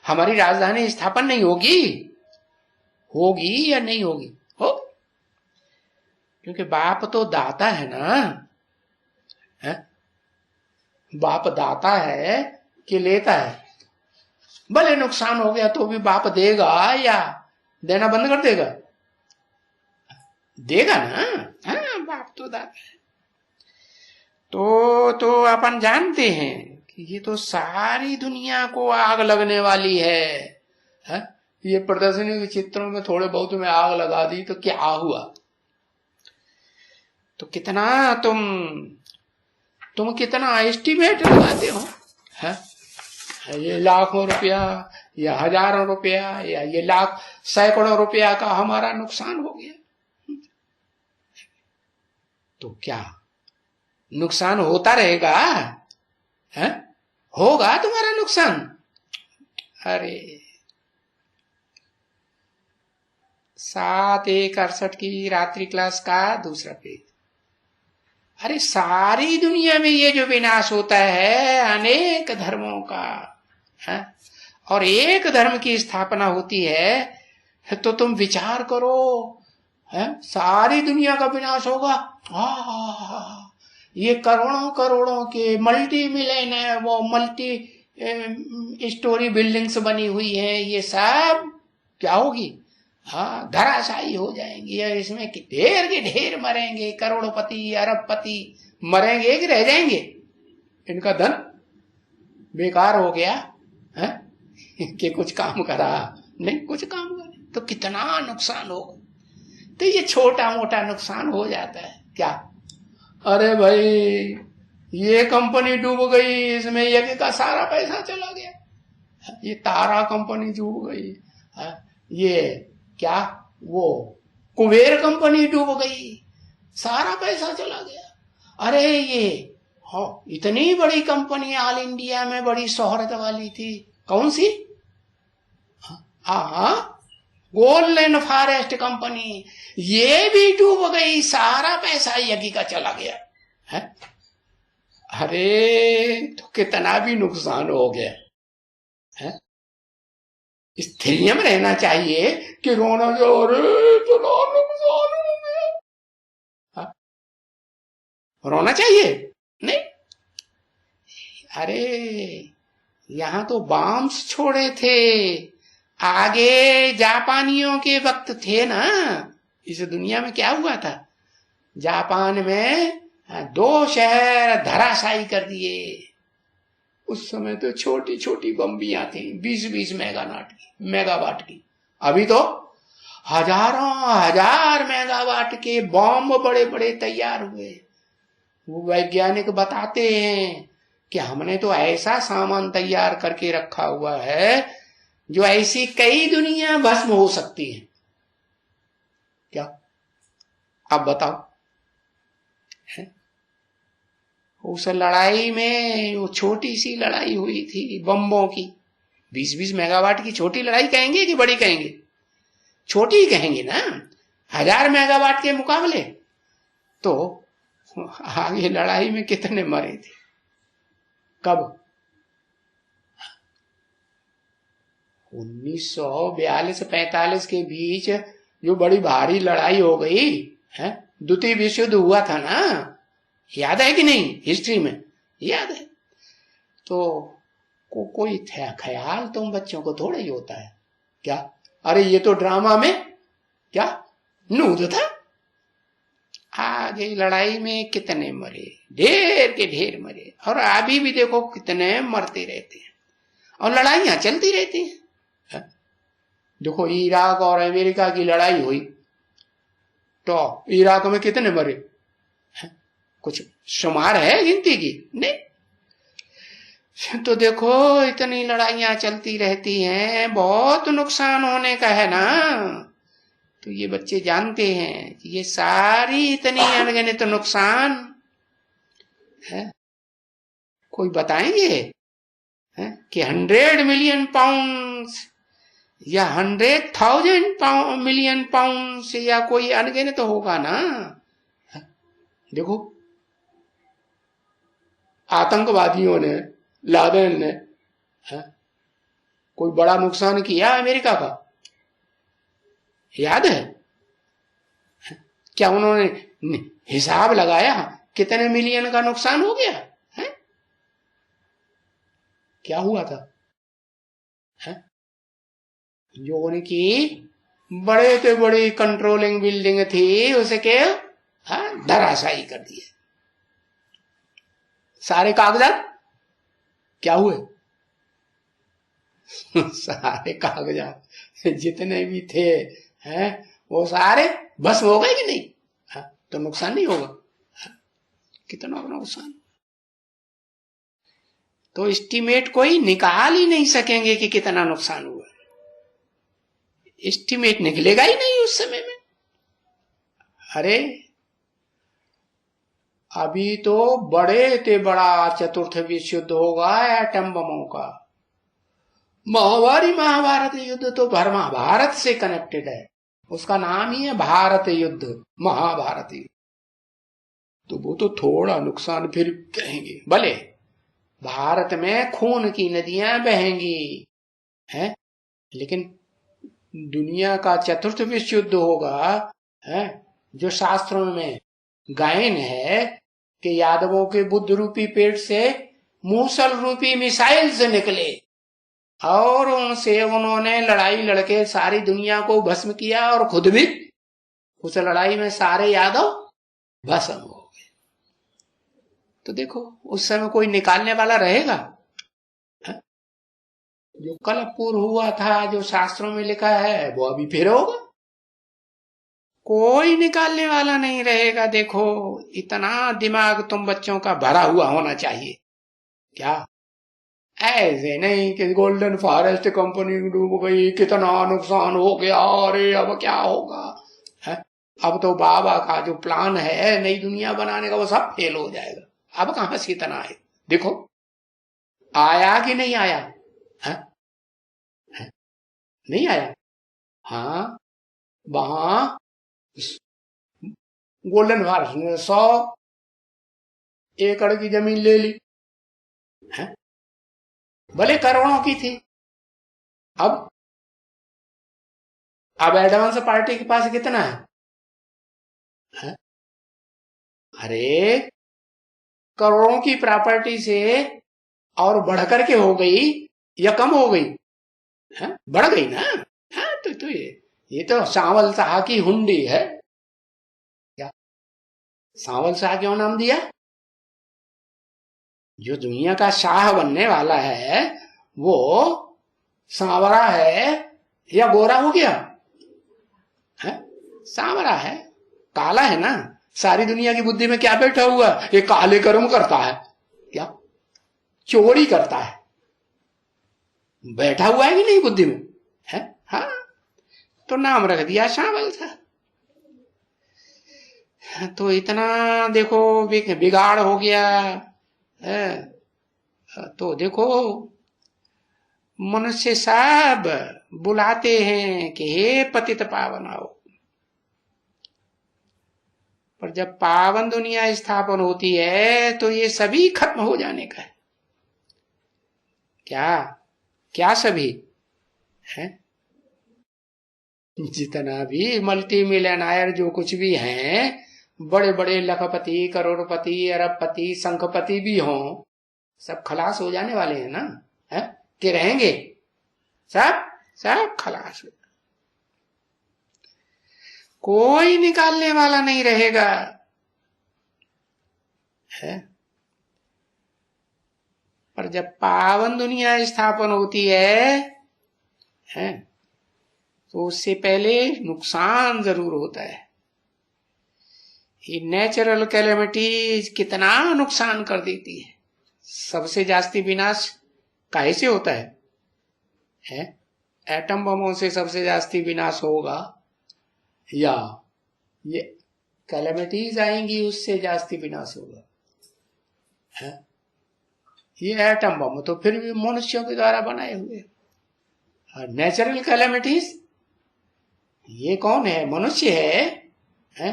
हमारी राजधानी स्थापन नहीं होगी या नहीं होगी? हो, क्योंकि बाप तो दाता है ना, है? बाप दाता है कि लेता है? भले नुकसान हो गया तो भी बाप देगा या देना बंद कर देगा? देगा ना, हाँ, बाप तो दाता है। तो अपन जानते हैं कि ये तो सारी दुनिया को आग लगने वाली है? ये प्रदर्शनी के चित्रों में थोड़े बहुत में आग लगा दी तो क्या हुआ? तो कितना तुम कितना एस्टिमेट लगाते हो, है? ये लाखों रुपया या हजारों रुपया या ये लाख सैकड़ों रुपया का हमारा नुकसान हो गया, तो क्या नुकसान होता रहेगा? है? होगा तुम्हारा नुकसान। अरे 7/1/68 की रात्रि क्लास का दूसरा पेज। अरे सारी दुनिया में ये जो विनाश होता है अनेक धर्मों का है, और एक धर्म की स्थापना होती है, तो तुम विचार करो, है सारी दुनिया का विनाश होगा। ये करोड़ों करोड़ों के मल्टी मिलियन है, वो मल्टी स्टोरी बिल्डिंग्स बनी हुई है, ये सब क्या होगी? हाँ, धराशायी हो जाएंगी। इसमें ढेर के ढेर मरेंगे, करोड़पति अरबपति मरेंगे कि रह जाएंगे? इनका धन बेकार हो गया है कि कुछ काम करा नहीं, कुछ काम करे तो कितना नुकसान होगा। तो ये छोटा मोटा नुकसान हो जाता है क्या? अरे भाई ये कंपनी डूब गई, इसमें यज्ञ का सारा पैसा चला गया। ये तारा कंपनी डूब गई, ये क्या वो कुबेर कंपनी डूब गई, सारा पैसा चला गया। अरे ये इतनी बड़ी कंपनी ऑल इंडिया में बड़ी शोहरत वाली थी, कौन सी? हाँ, गोल्डन फॉरेस्ट कंपनी, ये भी डूब गई, सारा पैसा यज्ञ का चला गया है। अरे तो कितना भी नुकसान हो गया है। स्थिर में रहना चाहिए कि रोना जो इतना नुकसान हो गया, रोना चाहिए नहीं। अरे यहां तो बॉम्ब्स छोड़े थे, आगे जापानियों के वक्त थे ना। इस दुनिया में क्या हुआ था? जापान में 2 शहर धराशायी कर दिए। उस समय तो छोटी छोटी बम्बियां थी, 20-20 मेगावाट की। अभी तो हजारों हजार मेगावाट के बॉम्ब बड़े बड़े तैयार हुए। वो वैज्ञानिक बताते हैं कि हमने तो ऐसा सामान तैयार करके रखा हुआ है जो ऐसी कई दुनिया भस्म हो सकती है। क्या आप बताओ? है? उस लड़ाई में, वो छोटी सी लड़ाई हुई थी बम्बों की, 20-20 मेगावाट की छोटी लड़ाई कहेंगे कि बड़ी कहेंगे? छोटी ही कहेंगे ना, 1000 मेगावाट के मुकाबले। तो आगे लड़ाई में कितने मरे थे? कब? 1942-45 के बीच जो बड़ी भारी लड़ाई हो गई है, द्वितीय विश्व युद्ध हुआ था ना, याद है कि नहीं? हिस्ट्री में याद है। तो कोई ख्याल तुम बच्चों को थोड़ा ही होता है क्या? अरे ये तो ड्रामा में क्या नूद था। आगे लड़ाई में कितने मरे, ढेर के ढेर मरे, और अभी भी देखो कितने मरते रहते हैं, और लड़ाइयां चलती रहती हैं। देखो इराक और अमेरिका की लड़ाई हुई तो इराक में कितने मरे? कुछ शुमार है गिनती की? नहीं। तो देखो इतनी लड़ाइयां चलती रहती हैं, बहुत नुकसान होने का है ना। तो ये बच्चे जानते हैं कि ये सारी इतनी अनगिनत नुकसान है। कोई बताएंगे है कि 100 मिलियन पाउंड या 100,000 मिलियन पाउंड या कोई अनगिनत तो होगा ना। देखो आतंकवादियों ने, लादेन ने कोई बड़ा नुकसान किया अमेरिका का? याद है? क्या उन्होंने हिसाब लगाया कितने मिलियन का नुकसान हो गया है? क्या हुआ था? है? जो उनकी बड़े से बड़ी कंट्रोलिंग बिल्डिंग थी उसे क्या धराशायी कर दिए। सारे कागजात क्या हुए? सारे कागजात जितने भी थे हैं वो सारे भस्म हो गए कि नहीं? तो नुकसान नहीं होगा? कितना नुकसान। तो एस्टीमेट कोई निकाल ही नहीं सकेंगे कि कितना नुकसान हुआ। एस्टीमेट निकलेगा ही नहीं उस समय में। अरे अभी तो बड़े ते बड़ा चतुर्थ विश्व युद्ध होगा एटम बमों का। महाभारत युद्ध तो महाभारत से कनेक्टेड है, उसका नाम ही है भारत युद्ध, महाभारत युद्ध। तो वो तो थोड़ा नुकसान फिर कहेंगे, भले भारत में खून की नदियां बहेंगी हैं, लेकिन दुनिया का चतुर्थ विश्व युद्ध होगा है, जो शास्त्रों में गायन है कि यादवों के बुद्ध रूपी पेट से मूसल रूपी मिसाइल से निकले और उनसे उन्होंने लड़ाई लड़के सारी दुनिया को भस्म किया और खुद भी उस लड़ाई में सारे यादव भस्म हो गए। तो देखो उस समय कोई निकालने वाला रहेगा? जो कल पूर्व हुआ था, जो शास्त्रों में लिखा है, वो अभी फिर होगा, कोई निकालने वाला नहीं रहेगा। देखो इतना दिमाग तुम बच्चों का भरा हुआ होना चाहिए। क्या ऐसे नहीं कि गोल्डन फॉरेस्ट कंपनी डूब गई, कितना नुकसान हो गया, अरे अब क्या होगा है? अब तो बाबा का जो प्लान है नई दुनिया बनाने का वो सब फेल हो जाएगा। अब कहां से इतना आए? देखो आया कि नहीं आया है? नहीं आया। हाँ वहां गोल्डन फॉरेस्ट ने 100 एकड़ की जमीन ले ली है, भले करोड़ों की थी। अब एडवांस पार्टी के पास कितना है? अरे करोड़ों की प्रॉपर्टी से और बढ़कर के हो गई या कम हो गई है? बढ़ गई ना। हाँ तो ये तो सांवल शाह की हुंडी है। क्या सांवल शाह क्यों नाम दिया? जो दुनिया का शाह बनने वाला है वो सांवरा है या गोरा हो गया है? सांवरा है, काला है ना। सारी दुनिया की बुद्धि में क्या बैठा हुआ? ये काले कर्म करता है, क्या चोरी करता है, बैठा हुआ है कि नहीं बुद्धि में है? हाँ तो नाम रख दिया सांवल था। तो इतना देखो बिगाड़ हो गया है। तो देखो मनुष्य सब बुलाते हैं कि हे पतित पावन आओ, पर जब पावन दुनिया स्थापन होती है तो ये सभी खत्म हो जाने का है। क्या सभी है? जितना भी मल्टी मिलियनायर जो कुछ भी हैं, बड़े बड़े लखपति, करोड़पति, अरबपति, शंखपति भी हों, सब खलास हो जाने वाले हैं ना है? कि रहेंगे? सब खलास हो, कोई निकालने वाला नहीं रहेगा है। पर जब पावन दुनिया स्थापन होती है तो उससे पहले नुकसान जरूर होता है। ये नेचुरल कैलेमिटीज कितना नुकसान कर देती है। सबसे जास्ती विनाश काहे से होता है? एटम बमों से सबसे जास्ती विनाश होगा या ये कैलेमिटीज आएंगी उससे जास्ती विनाश होगा है? ये एटम बम तो फिर भी मनुष्यों के द्वारा बनाए हुए, और नेचुरल कैलेमिटीज ये कौन है? मनुष्य है?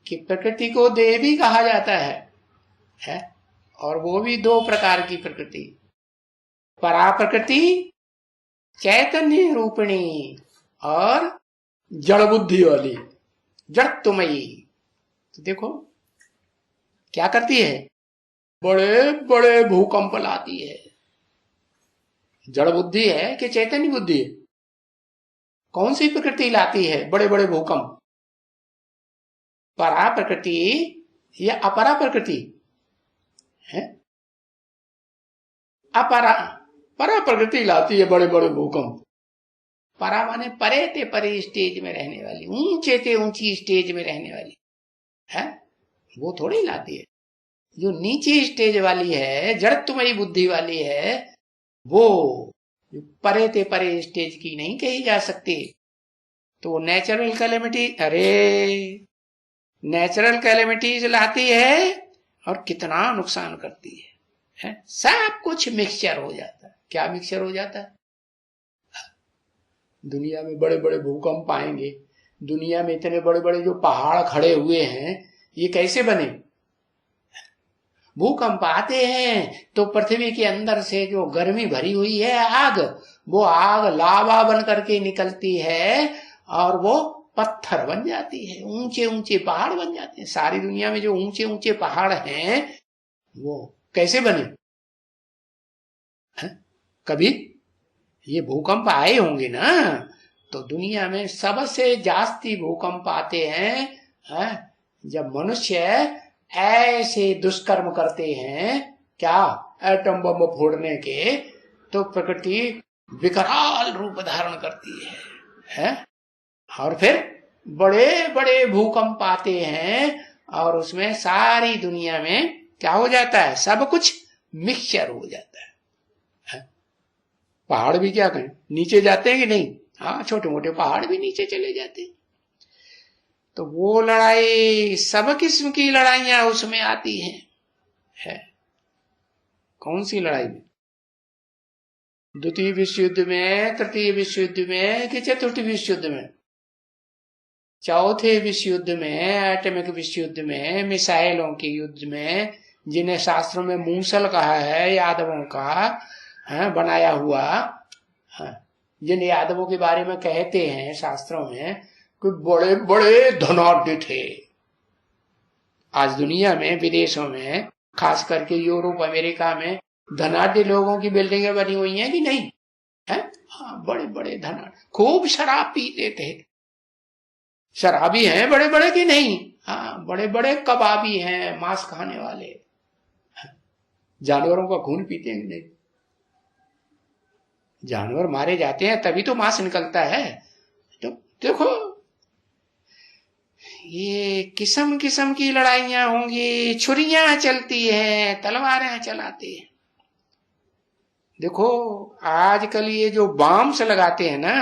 कि प्रकृति को देवी कहा जाता है? और वो भी दो प्रकार की प्रकृति, परा प्रकृति चैतन्य रूपिणी और जड़ बुद्धि वाली जड़त्वमयी। तो देखो क्या करती है? बड़े बड़े भूकंप लाती है। जड़ बुद्धि है कि चैतन्य बुद्धि है? कौन सी प्रकृति लाती है बड़े बड़े भूकंप? परा प्रकृति या अपरा प्रकृति है? परा प्रकृति लाती है बड़े बड़े भूकंप। परा माने परे ते परे स्टेज में रहने वाली, ऊंचे ते ऊंची स्टेज में रहने वाली है, वो थोड़ी लाती है। जो नीचे स्टेज वाली है, जड़त्वमयी बुद्धि वाली है, वो परे ते परे स्टेज की नहीं कही जा सकती। तो नेचुरल कैलेमिटी, अरे नेचुरल कैलेमिटीज लाती है और कितना नुकसान करती है? सब कुछ मिक्सचर हो जाता है। क्या मिक्सचर हो जाता है? दुनिया में बड़े बड़े भूकंप आएंगे, दुनिया में इतने बड़े बड़े जो पहाड़ खड़े हुए हैं, ये कैसे बने? भूकंप आते हैं तो पृथ्वी के अंदर से जो गर्मी भरी हुई है आग, वो आग लावा बन करके निकलती है और वो पत्थर बन जाती है, ऊंचे ऊंचे पहाड़ बन जाते हैं। सारी दुनिया में जो ऊंचे ऊंचे पहाड़ हैं वो कैसे बने? कभी ये भूकंप आए होंगे ना, तो दुनिया में सबसे जास्ती भूकंप आते हैं जब मनुष्य ऐसे दुष्कर्म करते हैं, क्या, एटम बम फोड़ने के, तो प्रकृति विकराल रूप धारण करती है? और फिर बड़े बड़े भूकंप आते हैं और उसमें सारी दुनिया में क्या हो जाता है? सब कुछ मिक्सचर हो जाता है। पहाड़ भी क्या कहें, नीचे जाते हैं कि नहीं? हाँ, छोटे मोटे पहाड़ भी नीचे चले जाते हैं। तो वो लड़ाई, सब किस्म की लड़ाइयां उसमें आती है? कौन सी लड़ाई में? द्वितीय विश्व युद्ध में, तृतीय विश्व युद्ध में, कि चतुर्थ विश्व युद्ध में? चौथे विश्व युद्ध में, एटमिक विश्व युद्ध में, मिसाइलों के युद्ध में, जिन्हें शास्त्रों में मूसल कहा है, यादवों का बनाया हुआ, जिन यादवों के बारे में कहते हैं शास्त्रों में कि बड़े बड़े धनाढ्य थे। आज दुनिया में, विदेशों में, खास करके यूरोप अमेरिका में धनाढ्य लोगों की बिल्डिंगें बनी हुई हैं कि नहीं है? हाँ, बड़े बड़े धनाढ्य, खूब शराब पीते थे। शराबी हैं बड़े बड़े कि नहीं? हाँ, बड़े बड़े कबाबी हैं, मांस खाने वाले। जानवरों का खून पीते हैं नहीं? जानवर मारे जाते हैं तभी तो मांस निकलता है। तो देखो, ये किस्म किस्म की लड़ाइयां होंगी, छुरियां चलती हैं, तलवारें चलाते हैं। देखो आजकल ये जो बॉम्ब्स लगाते हैं ना,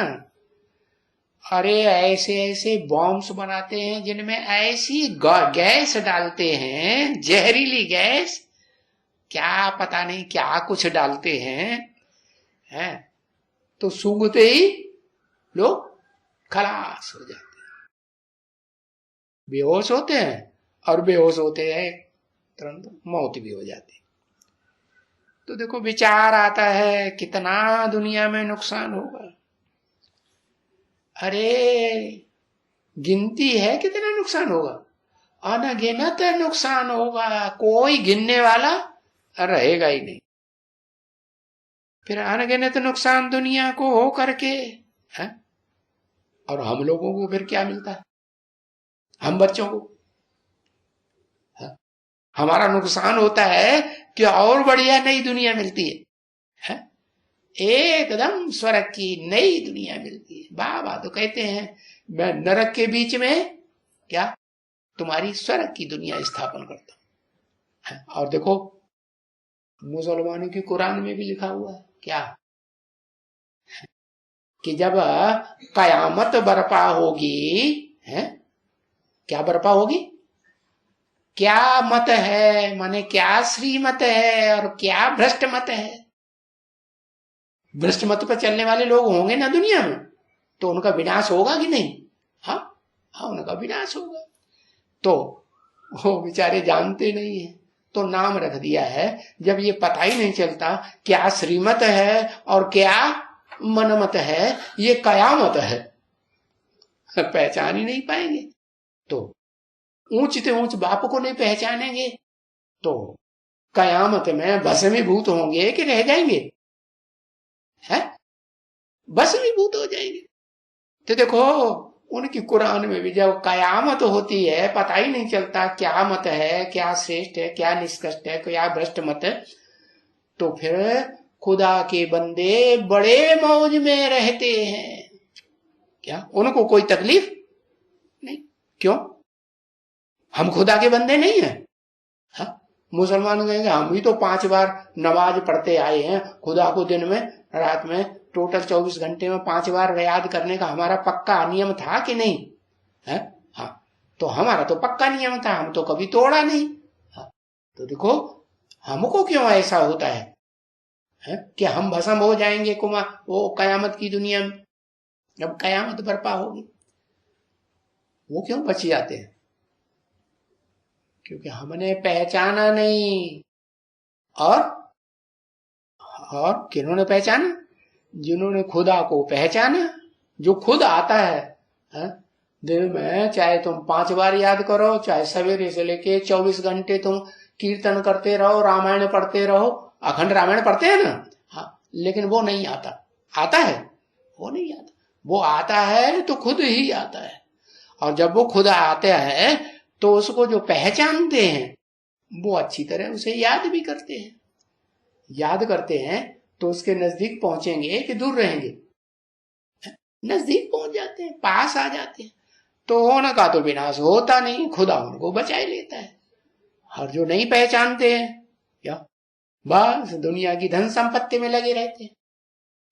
अरे ऐसे ऐसे बॉम्ब्स बनाते हैं जिनमें ऐसी गैस डालते हैं, जहरीली गैस, क्या पता नहीं क्या कुछ डालते हैं, तो सूंघते ही लोग खलास हो जाते हैं, बेहोश होते हैं, और बेहोश होते हैं तुरंत मौत भी हो जाती है। तो देखो विचार आता है कितना दुनिया में नुकसान होगा। अरे गिनती है कितना नुकसान होगा? अनगिनत नुकसान होगा, कोई गिनने वाला रहेगा ही नहीं। फिर अनगिनत नुकसान दुनिया को हो करके है, और हम लोगों को फिर क्या मिलता है? हम बच्चों को है? हमारा नुकसान होता है कि और बढ़िया नई दुनिया मिलती है? एकदम स्वर्ग की नई दुनिया मिलती है। बाबा तो कहते हैं मैं नरक के बीच में क्या तुम्हारी स्वर्ग की दुनिया स्थापन करता हूं। और देखो मुसलमानों की कुरान में भी लिखा हुआ है क्या, कि जब कयामत बर्पा होगी है, क्या बर्पा होगी? क्या मत है, माने क्या श्रीमत है और क्या भ्रष्ट मत है। भ्रष्ट मत पर चलने वाले लोग होंगे ना दुनिया में, तो उनका विनाश होगा कि नहीं? हाँ हाँ, उनका विनाश होगा। तो वो बेचारे जानते नहीं है, तो नाम रख दिया है। जब ये पता ही नहीं चलता क्या श्रीमत है और क्या मनमत है, ये कयामत है, पहचान ही नहीं पाएंगे। तो ऊंच से ऊंच बाप को नहीं पहचानेंगे तो कयामत में भस्मीभूत होंगे कि रह जाएंगे? है, भस्मीभूत हो जाएंगे। तो देखो उनकी कुरान में भी जब कयामत होती है, पता ही नहीं चलता क्या मत है, क्या श्रेष्ठ है, क्या निष्कृष्ट है, क्या भ्रष्ट मत है, तो फिर खुदा के बंदे बड़े मौज में रहते हैं। क्या उनको कोई तकलीफ नहीं? क्यों? हम खुदा के बंदे नहीं हैं? हाँ? मुसलमान कहेंगे हम भी तो 5 बार नमाज पढ़ते आए हैं, खुदा को दिन में रात में टोटल 24 घंटे में 5 बार याद करने का हमारा पक्का नियम था कि नहीं है? हाँ, तो हमारा तो पक्का नियम था, हम तो कभी तोड़ा नहीं। हाँ, तो देखो हमको क्यों ऐसा होता है कि हम भस्म हो जाएंगे वो कयामत की दुनिया में, जब कयामत बर्पा होगी। वो क्यों बच जाते हैं? क्योंकि हमने पहचाना नहीं। और किन्होंने पहचाना? जिन्होंने खुदा को पहचाना। जो खुद आता है दिन में, चाहे तुम 5 बार याद करो, चाहे सवेरे से लेके 24 घंटे तुम कीर्तन करते रहो, रामायण पढ़ते रहो, अखंड रामायण पढ़ते हैं ना, हाँ, लेकिन वो नहीं आता। आता है? वो नहीं आता। वो आता है तो खुद ही आता है। और जब वो खुद आता है तो उसको जो पहचानते हैं वो अच्छी तरह उसे याद भी करते हैं। याद करते हैं तो उसके नजदीक पहुंचेंगे कि दूर रहेंगे? नजदीक पहुंच जाते हैं, पास आ जाते हैं। तो होने का तो विनाश होता नहीं, खुदा उनको बचाए लेता है। और जो नहीं पहचानते हैं क्या, बस दुनिया की धन संपत्ति में लगे रहते हैं।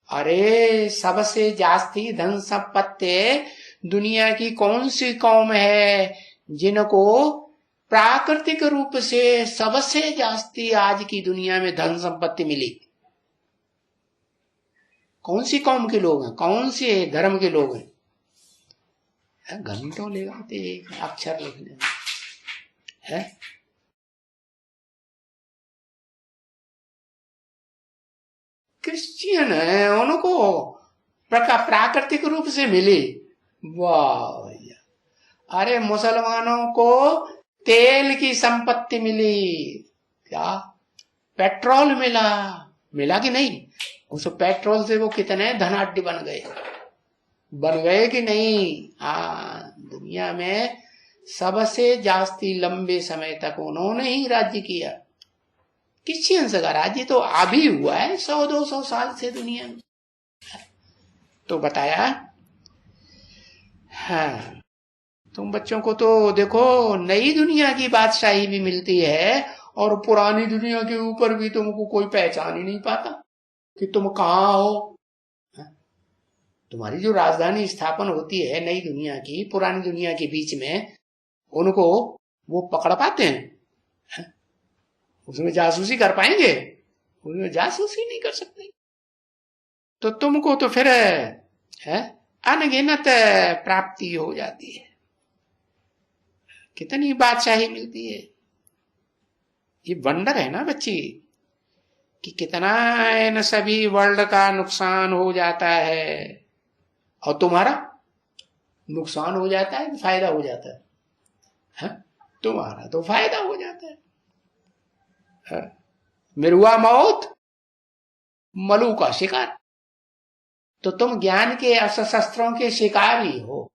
अरे सबसे जास्ती धन संपत्ति दुनिया की कौन सी कौम है जिनको प्राकृतिक रूप से सबसे जास्ती आज की दुनिया में धन संपत्ति मिली? कौन सी कौम के लोग हैं, कौन से धर्म के लोग हैं? घंटों ले जाते एक अक्षर लिखने में है। क्रिश्चियन है, उनको प्राकृतिक रूप से मिली। वाह भैया! अरे मुसलमानों को तेल की संपत्ति मिली, क्या पेट्रोल मिला? मिला कि नहीं? उस पेट्रोल से वो कितने धनाढ्य बन गए कि नहीं? हाँ, दुनिया में सबसे जास्ती लंबे समय तक उन्होंने ही राज्य किया। क्रिश्चियंस का राज्य तो अभी हुआ है 100-200 साल से दुनिया में। तो बताया, हाँ, तुम बच्चों को तो देखो नई दुनिया की बादशाही भी मिलती है और पुरानी दुनिया के ऊपर भी तुमको कोई पहचान ही नहीं पाता कि तुम कहाँ हो। तुम्हारी जो राजधानी स्थापन होती है नई दुनिया की पुरानी दुनिया के बीच में, उनको वो पकड़ पाते हैं? उसमें जासूसी कर पाएंगे? उसमें जासूसी नहीं कर सकते। तो तुमको तो फिर अनगिनत प्राप्ति हो जाती है, कितनी बादशाही मिलती है। ये वंडर है ना बच्ची, कि कितना इन सभी वर्ल्ड का नुकसान हो जाता है और तुम्हारा नुकसान हो जाता है, फायदा हो जाता है? तुम्हारा तो फायदा हो जाता है। मिरुआ मौत, मलू का शिकार। तो तुम ज्ञान के अस्त्र शस्त्रों के शिकार ही हो।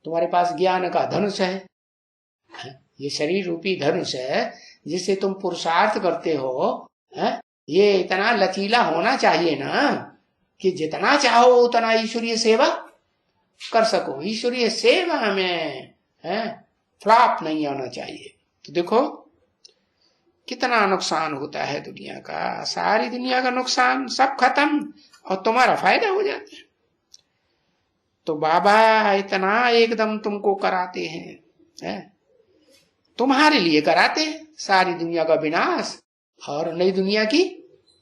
तुम्हारे पास ज्ञान का धनुष है, ये शरीर रूपी धनुष है जिससे तुम पुरुषार्थ करते हो। ये इतना लचीला होना चाहिए ना कि जितना चाहो उतना ईश्वरीय सेवा कर सको। ईश्वरीय सेवा में फ्लॉप नहीं आना चाहिए। तो देखो कितना नुकसान होता है दुनिया का, सारी दुनिया का नुकसान सब खत्म और तुम्हारा फायदा हो जाता है। तो बाबा इतना एकदम तुमको कराते हैं, तुम्हारे लिए कराते हैं सारी दुनिया का विनाश और नई दुनिया की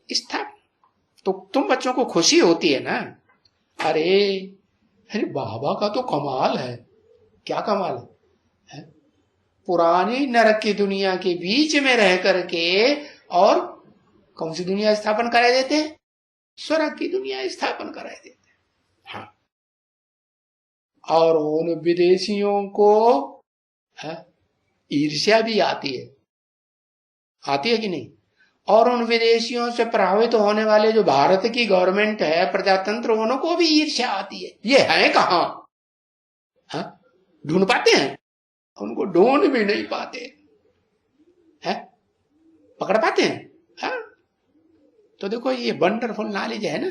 स्थापना। तो तुम बच्चों को खुशी होती है ना? अरे बाबा का तो कमाल है। क्या कमाल है? पुरानी नरक की दुनिया के बीच में रह करके और कौन सी दुनिया स्थापन करा देते हैं? स्वर्ग की दुनिया स्थापन करा देते हैं। हाँ, और उन विदेशियों को ईर्ष्या भी आती है कि नहीं? और उन विदेशियों से प्रभावित होने वाले जो भारत की गवर्नमेंट है, प्रजातंत्र, उनको भी ईर्ष्या आती है। ये है कहाँ? ढूंढ पाते हैं? उनको ढूंढ भी नहीं पाते हैं, पकड़ पाते हैं? तो देखो ये वंडरफुल नॉलेज है ना,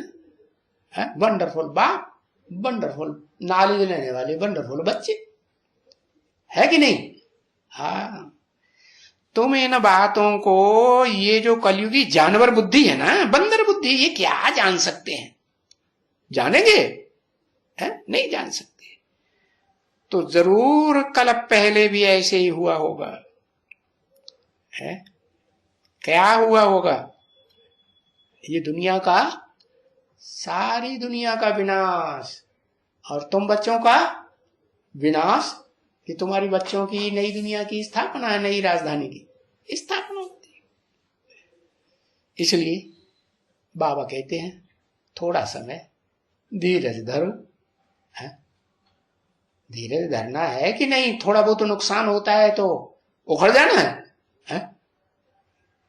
वंडरफुल बाप, वंडरफुल नॉलेज लेने वाले वंडरफुल बच्चे, है कि नहीं? हाँ, तुम इन बातों को, ये जो कलयुगी जानवर बुद्धि है ना, बंदर बुद्धि, ये क्या जान सकते हैं? जानेंगे? नहीं जान सकते। तो जरूर कल पहले भी ऐसे ही हुआ होगा। है? क्या हुआ होगा? ये दुनिया का, सारी दुनिया का विनाश, और तुम बच्चों का विनाश, कि तुम्हारी बच्चों की नई दुनिया की स्थापना है, नई राजधानी की स्थापना होती है। इसलिए बाबा कहते हैं थोड़ा समय धीरज धरो। धीरज धरना है कि नहीं? थोड़ा बहुत तो नुकसान होता है तो उखड़ जाना है?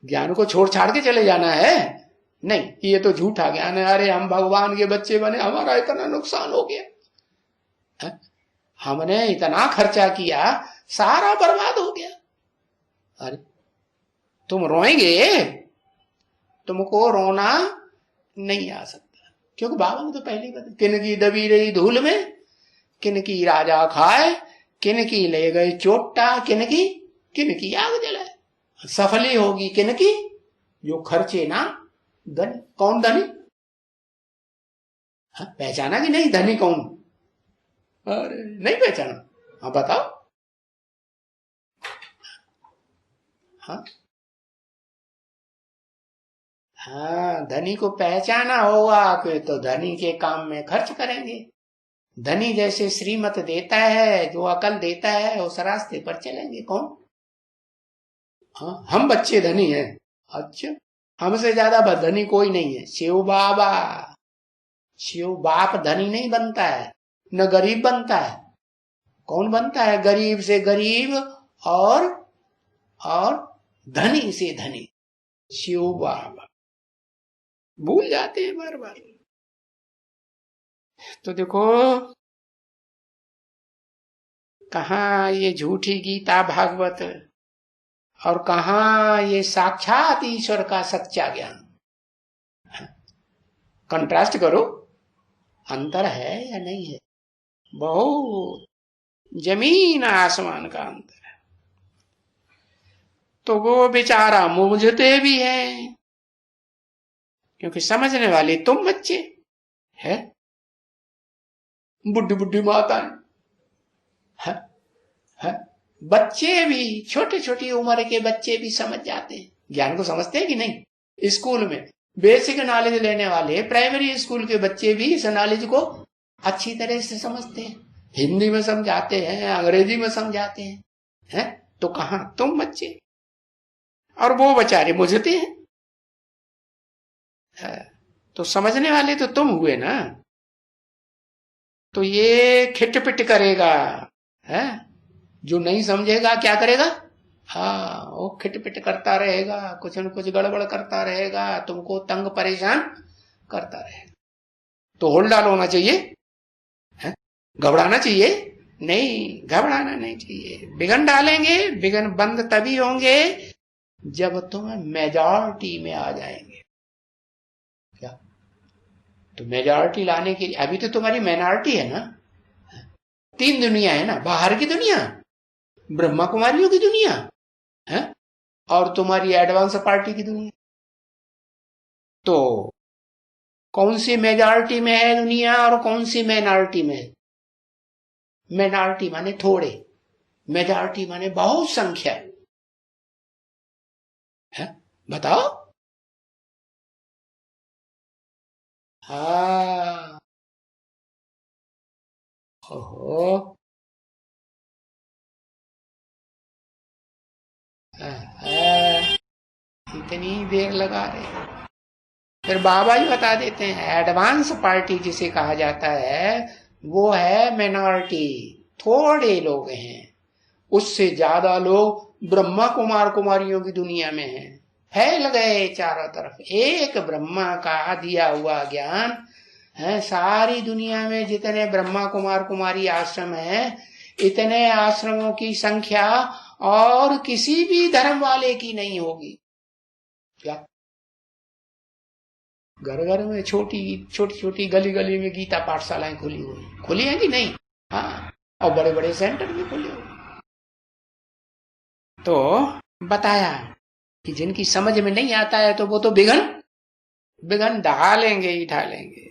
ज्ञान को छोड़ छाड़ के चले जाना है? नहीं, ये तो झूठा ज्ञान है। अरे हम भगवान के बच्चे बने, हमारा इतना नुकसान हो गया, हमने इतना खर्चा किया, सारा बर्बाद हो गया। अरे तुम रोएंगे? तुमको रोना नहीं आ सकता, क्योंकि बाबा ने तो पहले बता, किन की दबी रही धूल में, किन की राजा खाए, किन की ले गए चोटा, किन की आग जलाए। सफली होगी किन की? जो खर्चे ना धनी। कौन धनी? पहचाना कि नहीं धनी कौन? अरे नहीं पहचाना? हाँ बताओ। हाँ, धनी को पहचाना होगा तो धनी के काम में खर्च करेंगे। धनी जैसे श्रीमत देता है, जो अकल देता है, उस रास्ते पर चलेंगे। कौन? हाँ, हम बच्चे धनी हैं। अच्छा, हमसे ज्यादा धनी कोई नहीं है। शिव बाबा, शिव बाप धनी नहीं बनता है, न गरीब बनता है। कौन बनता है? गरीब से गरीब और धनी से धनी। शिव बाबा भूल जाते हैं बार बार। तो देखो कहाँ ये झूठी गीता भागवत, और कहाँ ये साक्षात ईश्वर का सच्चा ज्ञान। कंट्रास्ट करो, अंतर है या नहीं है? बहुत जमीन आसमान का अंतर है। तो वो बेचारा मूंझते भी हैं, क्योंकि समझने वाले तुम बच्चे है, बुढ़ी बुढ़ी माताएं है। बच्चे भी, छोटी छोटी उम्र के बच्चे भी समझ जाते हैं। ज्ञान को समझते हैं कि नहीं? स्कूल में बेसिक नॉलेज लेने वाले प्राइमरी स्कूल के बच्चे भी इस नॉलेज को अच्छी तरह से समझते हैं। हिंदी में समझाते हैं, अंग्रेजी में समझाते हैं, तो कहां तुम बच्चे? और वो बेचारे मुझते हैं। तो समझने वाले तो तुम हुए ना। तो ये खिटपिट करेगा, है? जो नहीं समझेगा क्या करेगा? हाँ, वो खिटपिट करता रहेगा, कुछ न कुछ गड़बड़ करता रहेगा, तुमको तंग परेशान करता रहेगा। तो होल्ड होना चाहिए, घबराना चाहिए नहीं, घबराना नहीं चाहिए। बिगन डालेंगे, बिगन बंद तभी होंगे जब तुम मेजॉरिटी में आ जाएंगे। क्या? तो मेजॉरिटी लाने के लिए अभी तो तुम्हारी माइनॉरिटी है ना। 3 दुनिया है ना, बाहर की दुनिया, ब्रह्मा कुमारियों की दुनिया है, और तुम्हारी एडवांस पार्टी की दुनिया। तो कौन सी मेजॉरिटी में है दुनिया और कौन सी माइनॉरिटी में है? माइनॉरिटी माने थोड़े, मेजॉरिटी माने बहुत संख्या है। बताओ। हाँ, ओहो, इतनी देर लगा रहे। फिर बाबा जी बता देते हैं एडवांस पार्टी जिसे कहा जाता है वो है माइनॉरिटी, थोड़े लोग हैं। उससे ज्यादा लोग ब्रह्मा कुमार कुमारियों की दुनिया में हैं, फैल गए चारों तरफ। एक ब्रह्मा का दिया हुआ ज्ञान है, सारी दुनिया में जितने ब्रह्मा कुमार कुमारी आश्रम है, इतने आश्रमों की संख्या और किसी भी धर्म वाले की नहीं होगी। क्या? घर घर में छोटी छोटी छोटी गली गली में गीता पाठशालाएं खुली हैं कि नहीं? हाँ, और बड़े बड़े सेंटर भी खुले हुए। तो बताया कि जिनकी समझ में नहीं आता है तो वो तो बिगन ढालेंगे ही ढालेंगे।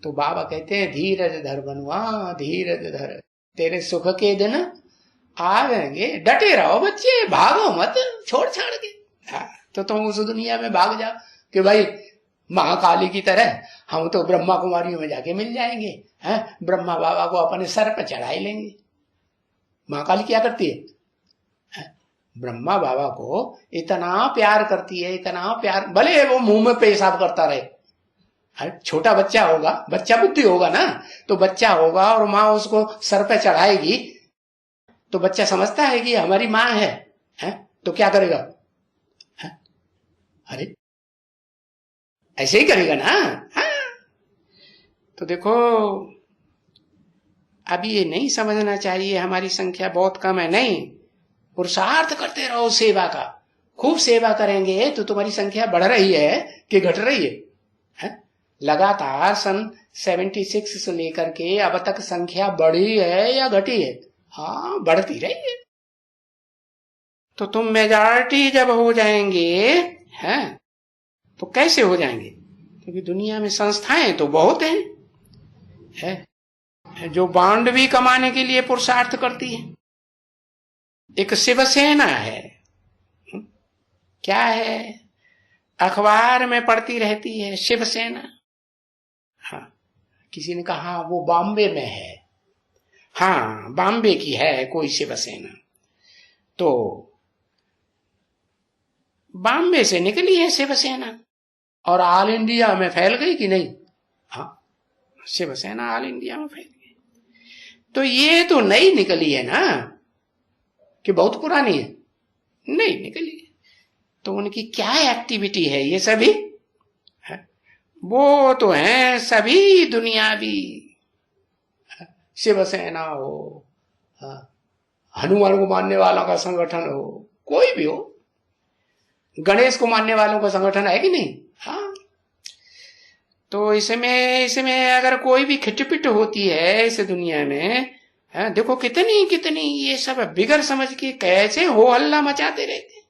तो बाबा कहते हैं धीरज धर बनुआ, धीरज धर, तेरे सुख के दिन आ जाएंगे, डटे रहो बच्चे, भागो मत छोड़ छाड़ के। हाँ, तो तुम उस दुनिया में भाग जाओ कि भाई महाकाली की तरह हम तो ब्रह्मा कुमारियों में जाके मिल जाएंगे, हैं, ब्रह्मा बाबा को अपने सर पर चढ़ाई लेंगे। महाकाली क्या करती है? ब्रह्मा बाबा को इतना प्यार करती है, इतना प्यार, भले वो मुंह में पेशाब करता रहे, छोटा बच्चा होगा, बच्चा बुद्धि होगा ना, तो बच्चा होगा और माँ उसको सर पे चढ़ाएगी तो बच्चा समझता है कि हमारी माँ है, तो क्या करेगा? अरे ऐसे ही करेगा ना। हाँ। तो देखो अभी ये नहीं समझना चाहिए हमारी संख्या बहुत कम है, नहीं, पुरुषार्थ करते रहो सेवा का, खूब सेवा करेंगे तो तुम्हारी संख्या बढ़ रही है कि घट रही है? लगातार सन 76 से लेकर के अब तक संख्या बढ़ी है या घटी है? हाँ, बढ़ती रही है। तो तुम मेजॉरिटी जब हो जाएंगे, हैं, तो कैसे हो जाएंगे? क्योंकि दुनिया में संस्थाएं तो बहुत हैं, जो बांड भी कमाने के लिए पुरुषार्थ करती है। एक शिवसेना है, क्या है, अखबार में पढ़ती रहती है शिवसेना। हाँ, किसी ने कहा वो बॉम्बे में है, हाँ बॉम्बे की है कोई शिवसेना, तो बॉम्बे से निकली है शिवसेना और ऑल इंडिया में फैल गई कि नहीं? हाँ, शिवसेना ऑल इंडिया में फैल गई। तो ये तो नई निकली है ना, कि बहुत पुरानी है? नहीं निकली। तो उनकी क्या एक्टिविटी है ये सभी? है? वो तो है सभी दुनियावी, शिवसेना हो, हनुमान को मानने वालों का संगठन हो, कोई भी हो, गणेश को मानने वालों का संगठन है कि नहीं? हाँ। तो इसमें अगर कोई भी खिटपिट होती है इस दुनिया में, देखो कितनी कितनी ये सब बिगर समझ के कैसे हो हल्ला मचाते रहते।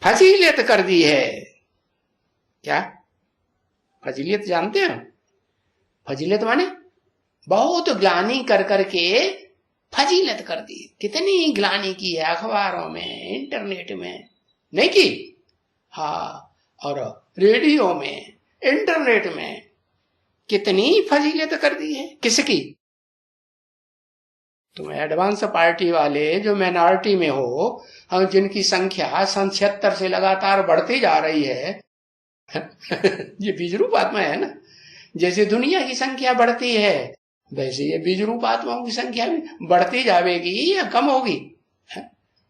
फजीलियत कर दी है। क्या फजीलियत जानते हो? फजीलियत माने बहुत ग्लानी कर करके फजीलत कर दी। कितनी ग्लानी की है अखबारों में, इंटरनेट में, नहीं की? हाँ, और रेडियो में, इंटरनेट में कितनी फजीलत कर दी है। किसकी? तुम एडवांस पार्टी वाले जो माइनॉरिटी में हो, हम जिनकी संख्या सन 76 से लगातार बढ़ती जा रही है ये बीज रूप आत्मा है ना। जैसे दुनिया की संख्या बढ़ती है वैसे ये बीज रूप आत्माओं की संख्या भी बढ़ती जाएगी या कम होगी?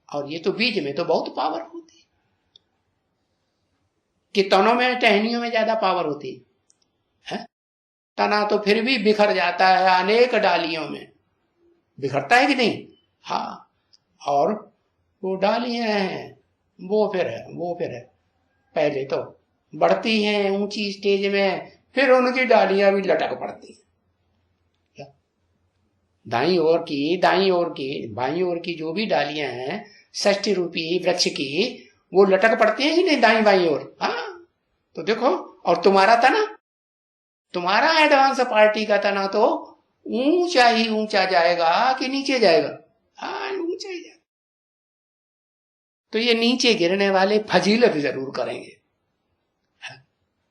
और ये तो बीज में तो बहुत पावर होती है, कि तनों में टहनियों में ज्यादा पावर होती है। तना तो फिर भी बिखर जाता है, अनेक डालियों में बिखरता है कि नहीं? हाँ, और वो डालियां हैं वो फिर है पहले तो बढ़ती हैं ऊंची स्टेज में, फिर उनकी डालियां भी लटक पड़ती हैं। दाईं ओर की जो भी डालियां हैं षष्ठी रूपी वृक्ष की, वो लटक पड़ती हैं कि नहीं दाईं बाईं ओर? हाँ। तो देखो, और तुम्हारा तना, तुम्हारा एडवांस पार्टी का तना तो ऊंचा ही ऊंचा जाएगा कि नीचे जाएगा? हाँ, ऊंचा ही जाएगा। तो ये नीचे गिरने वाले फजीलत जरूर करेंगे,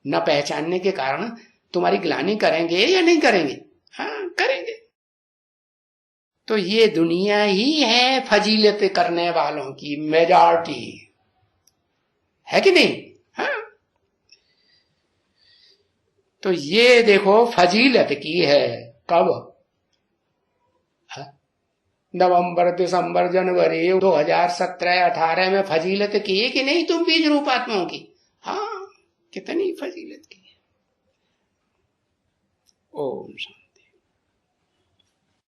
न पहचानने के कारण तुम्हारी ग्लानि करेंगे या नहीं करेंगे? हाँ, करेंगे। तो ये दुनिया ही है फजीलत करने वालों की मेजॉरिटी, है कि नहीं? हाँ। तो ये देखो फजीलत की है कब? नवंबर, दिसंबर, जनवरी 2017-18 में फजीलत की कि नहीं तुम बीज रूप आत्माओं की? हाँ, कितनी फजीलत की है। ओम शांति।